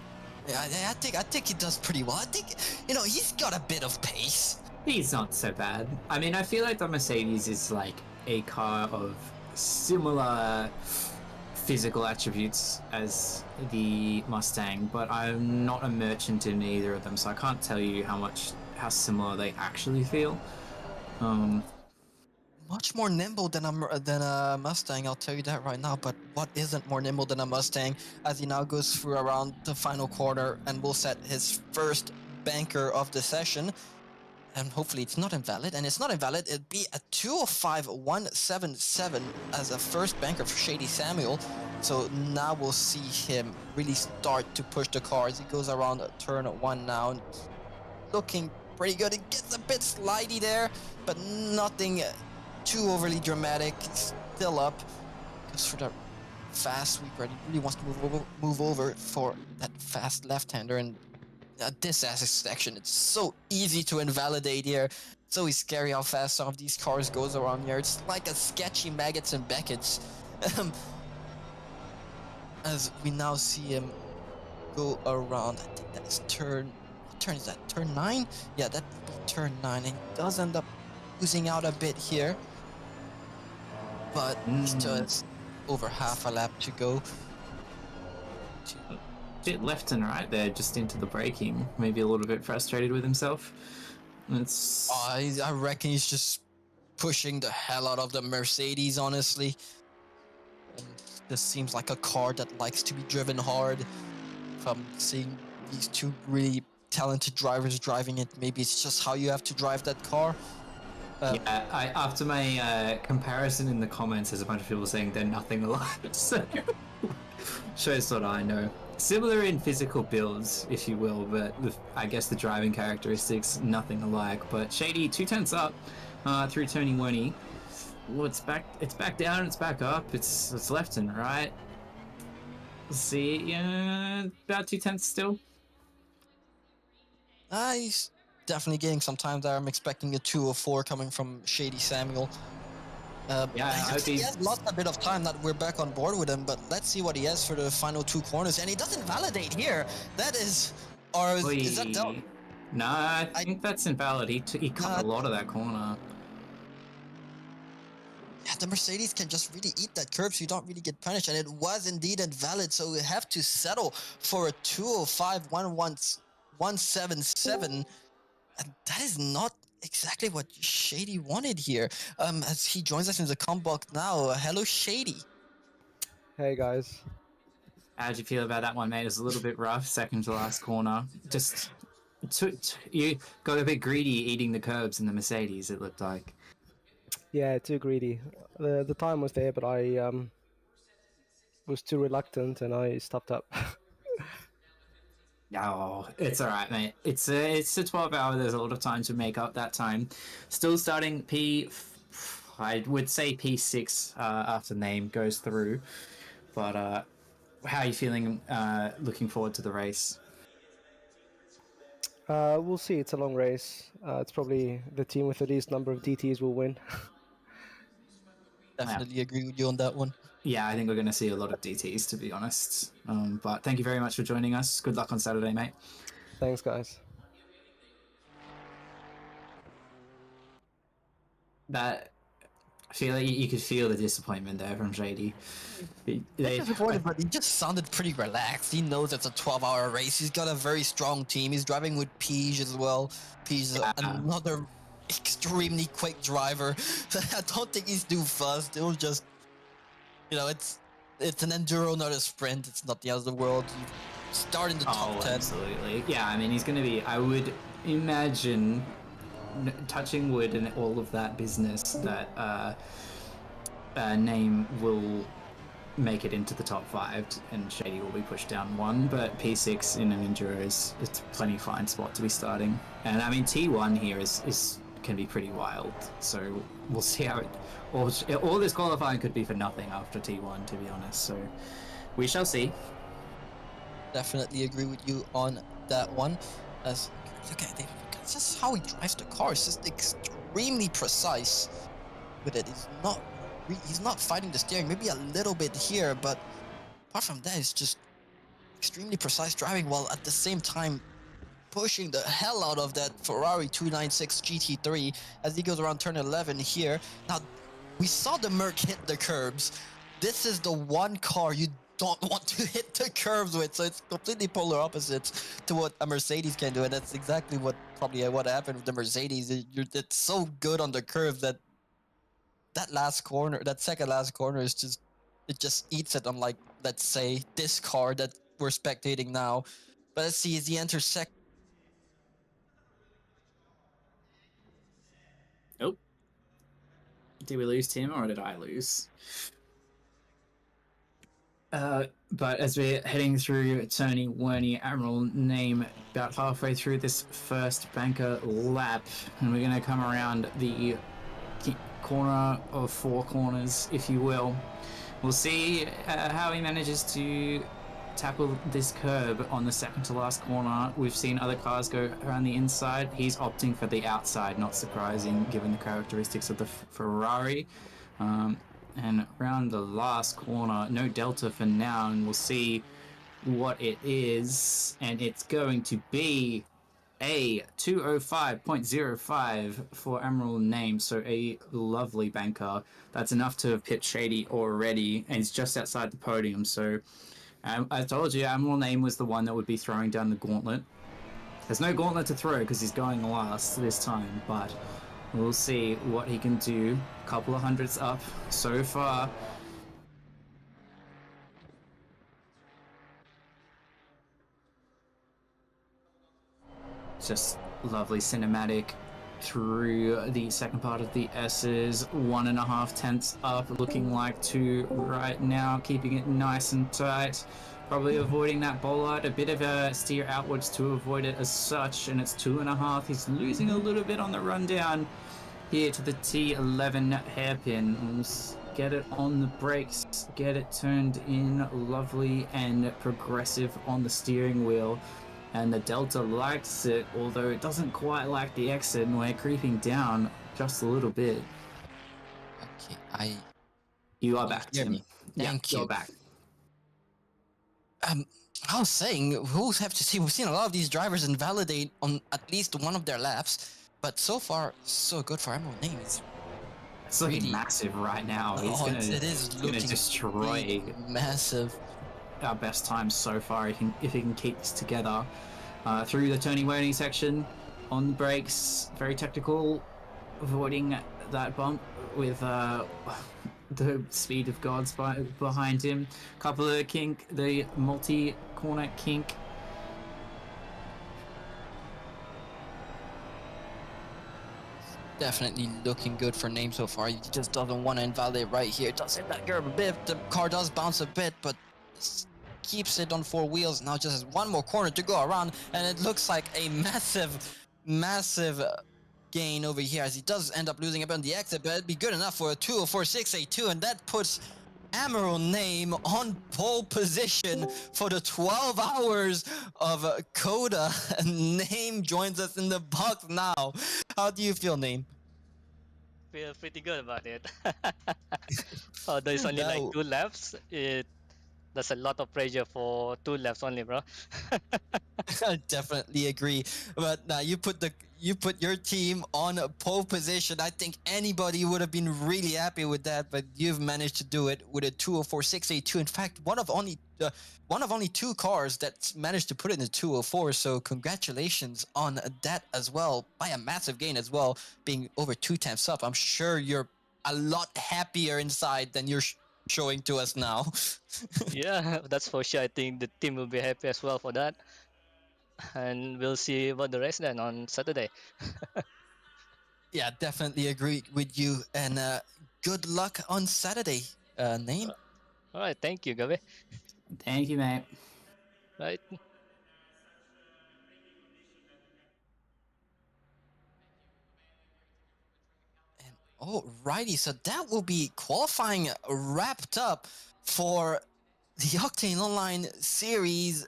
Yeah, I think he does pretty well. I think, he's got a bit of pace. He's not so bad. I mean, I feel like the Mercedes is like a car of similar physical attributes as the Mustang, but I'm not a merchant in either of them, so I can't tell you how similar they actually feel. Much more nimble than a Mustang, I'll tell you that right now. But what isn't more nimble than a Mustang as he now goes through around the final quarter and will set his first banker of the session. And hopefully it's not invalid, and it's not invalid. It'd be a 205.177 as a first banker for Shady Samuel. So now we'll see him really start to push the car as he goes around turn 1 now. Looking pretty good. It gets a bit slidey there, but nothing too overly dramatic. Still up. Goes for the fast sweep, right? He really wants to move over for that fast left-hander, and this section, it's so easy to invalidate here. It's always scary how fast some of these cars goes around here. It's like a sketchy Maggots and Beckett's. As we now see him go around, I think that's turn, what turn is that? Turn 9? Yeah, that'd be turn 9, and he does end up losing out a bit here. But still has over half a lap to go. Bit left and right there, just into the braking. Maybe a little bit frustrated with himself. It's I reckon he's just pushing the hell out of the Mercedes, honestly. This seems like a car that likes to be driven hard. If I'm seeing these two really talented drivers driving it, maybe it's just how you have to drive that car. Yeah, after my comparison in the comments, there's a bunch of people saying they're nothing alike. So shows what I know. Similar in physical builds, if you will, but I guess the driving characteristics, nothing alike. But Shady, 2 tenths up through turning 1. Well, it's back down, it's back up, it's left and right. Let's see, yeah, about 2 tenths still. He's definitely getting some time there. I'm expecting a 204 coming from Shady Samuel. Yeah, I think he has lost a bit of time that we're back on board with him, but let's see what he has for the final 2 corners. And he doesn't validate here. That is, or is that Del? No, I think that's invalid. He cut a lot of that corner. Yeah, the Mercedes can just really eat that curb, so you don't really get punished. And it was indeed invalid, so we have to settle for a 205.177. And that is not exactly what Shady wanted here. As he joins us in the com box now. Hello, Shady. Hey guys. How'd you feel about that one, mate? It was a little bit rough, second to last corner. Just you got a bit greedy eating the curbs in the Mercedes, it looked like. Yeah, too greedy. The time was there, but I was too reluctant and I stopped up. Oh, it's all right, mate. It's a 12-hour. There's a lot of time to make up that time. Still starting I would say P6 after name goes through. But how are you feeling? Looking forward to the race. We'll see. It's a long race. It's probably the team with the least number of DTs will win. Definitely agree with you on that one. Yeah, I think we're going to see a lot of DTs, to be honest. But thank you very much for joining us. Good luck on Saturday, mate. Thanks, guys. That I feel like you could feel the disappointment there from Shady. Disappointed, but he just sounded pretty relaxed. He knows it's a 12-hour race. He's got a very strong team. He's driving with Peach as well. Peach is another extremely quick driver. I don't think he's too fast. It'll just, it's an enduro, not a sprint. It's not the end of the world. You start in the top 10. Absolutely. Yeah, I mean, he's going to be, I would imagine, touching wood and all of that business, that name will make it into the top 5 and Shady will be pushed down 1, but P6 in an enduro it's plenty fine spot to be starting. And I mean, T1 here can be pretty wild, so we'll see how all this qualifying could be for nothing after T1, to be honest, so we shall see. Definitely agree with you on that one. As look at it, it's just how he drives the car. It's just extremely precise with it. He's not fighting the steering, maybe a little bit here, but apart from that, it's just extremely precise driving, while at the same time pushing the hell out of that Ferrari 296 GT3 as he goes around turn 11 here. Now, we saw the Merc hit the curbs. This is the one car you don't want to hit the curves with, so it's completely polar opposites to what a Mercedes can do, and that's exactly what happened with the Mercedes. It's so good on the curve that second last corner is just eats it, unlike, let's say, this car that we're spectating now. But let's see, as he enters Did we lose Tim or did I lose? But as we're heading through Tony Werney Admiral name, about halfway through this first banker lap, and we're going to come around the corner of 4 corners, if you will. We'll see how he manages to tackle this curb on the second to last corner. We've seen other cars go around the inside. He's opting for the outside, not surprising given the characteristics of the Ferrari. And around the last corner, no delta for now, and we'll see what it is. And it's going to be a 205.05 for Emerald name, so a lovely banker. That's enough to have hit Shady already, and it's just outside the podium. So I told you Emerald name was the one that would be throwing down the gauntlet. There's no gauntlet to throw because he's going last this time, but we'll see what he can do. A couple of hundreds up so far. Just lovely cinematic through the second part of the S's. 1.5 tenths up, looking like 2 right now, keeping it nice and tight. Probably avoiding that bollard, a bit of a steer outwards to avoid it as such, and it's 2.5. He's losing a little bit on the rundown here to the T11 hairpin. We'll get it on the brakes, get it turned in, lovely and progressive on the steering wheel. And the Delta likes it, although it doesn't quite like the exit, and we're creeping down just a little bit. Okay, You are back, hear Tim. me? Thank you. You're back. I was saying, we'll have to see. We've seen a lot of these drivers invalidate on at least one of their laps, but so far, so good for Emerald Name. It's looking massive right now. He's gonna destroy really massive. Our best time so far if he can keep this together. Through the turning warning section, on the brakes, very technical, avoiding that bump with the speed of gods behind him. Couple of kink, the multi-corner kink. Definitely looking good for Name so far. He just doesn't want to invalidate right here. Does hit that curb a bit. The car does bounce a bit, but keeps it on 4 wheels. Now just has one more corner to go around, and it looks like a massive gain over here as he does end up losing a bit on the exit, but it'd be good enough for a 204.682, and that puts Emerald Name on pole position for the 12 hours of Cota. Name joins us in the box now. How do you feel, Name? Feel pretty good about it. Although it's only like 2 laps, that's a lot of pressure for 2 laps only, bro. I definitely agree. But you put your team on pole position. I think anybody would have been really happy with that, but you've managed to do it with a 204.682. In fact, one of only 2 cars that's managed to put it in the 204. So congratulations on that as well, by a massive gain as well, being over 2 tenths up. I'm sure you're a lot happier inside than you're showing to us now. Yeah, that's for sure. I think the team will be happy as well for that. And we'll see about the rest then on Saturday. Yeah, definitely agree with you. And good luck on Saturday, Name. All right, thank you, Gabe. Thank you, mate. Right. Alrighty, so that will be qualifying wrapped up for the Octane Online Series,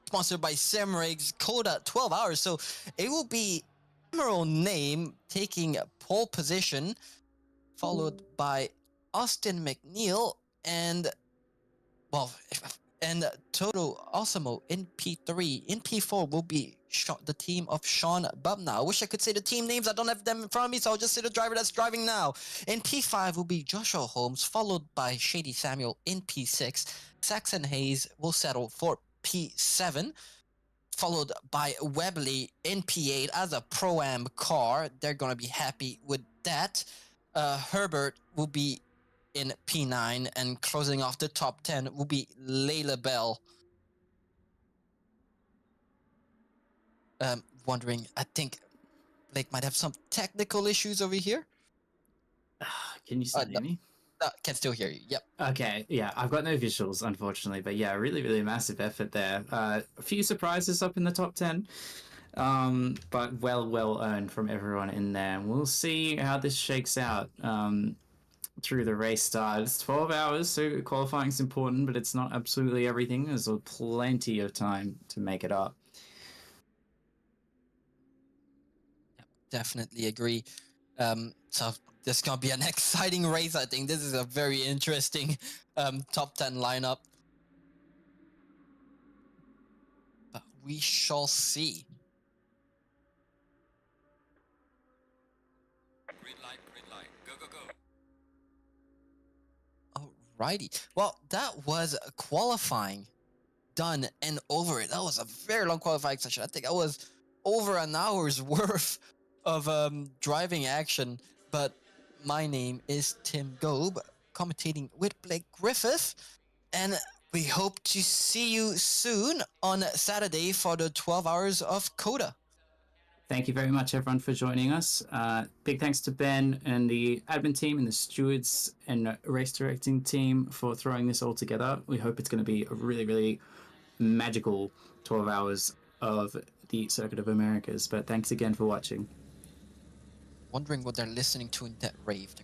sponsored by Simrigs, Cota 12 hours. So it will be Emerald Name taking pole position, followed by Austin McNeil and Toto Osimo in P3. In P4 will be the team of Sean Bubna. I wish I could say the team names. I don't have them in front of me, so I'll just say the driver that's driving now. In P5 will be Joshua Holmes, followed by Shady Samuel in P6. Saxon Hayes will settle for P7, followed by Webley in P8 as a Pro-Am car. They're going to be happy with that. Herbert will be in P9, and closing off the top 10 will be Layla Bell. Wondering, I think Blake might have some technical issues over here. Can you still hear me? Can still hear you. Yep. Okay, yeah, I've got no visuals, unfortunately, but yeah, really, really massive effort there. A few surprises up in the top 10, but well earned from everyone in there. We'll see how this shakes out through the race start. It's 12 hours, so qualifying is important, but it's not absolutely everything. There's plenty of time to make it up. Definitely agree. So this is gonna be an exciting race. I think this is a very interesting top 10 lineup. But we shall see. Green light, go. Alrighty. Well, that was qualifying done and over it. That was a very long qualifying session. I think I was over an hour's worth of driving action. But my name is Tim Gobe, commentating with Blake Griffith, and we hope to see you soon on Saturday for the 12 hours of Cota. Thank you very much, everyone, for joining us. Big thanks to Ben and the admin team and the stewards and race directing team for throwing this all together. We hope it's going to be a really, really magical 12 hours of the Circuit of Americas. But thanks again for watching. Wondering what they're listening to in that rave.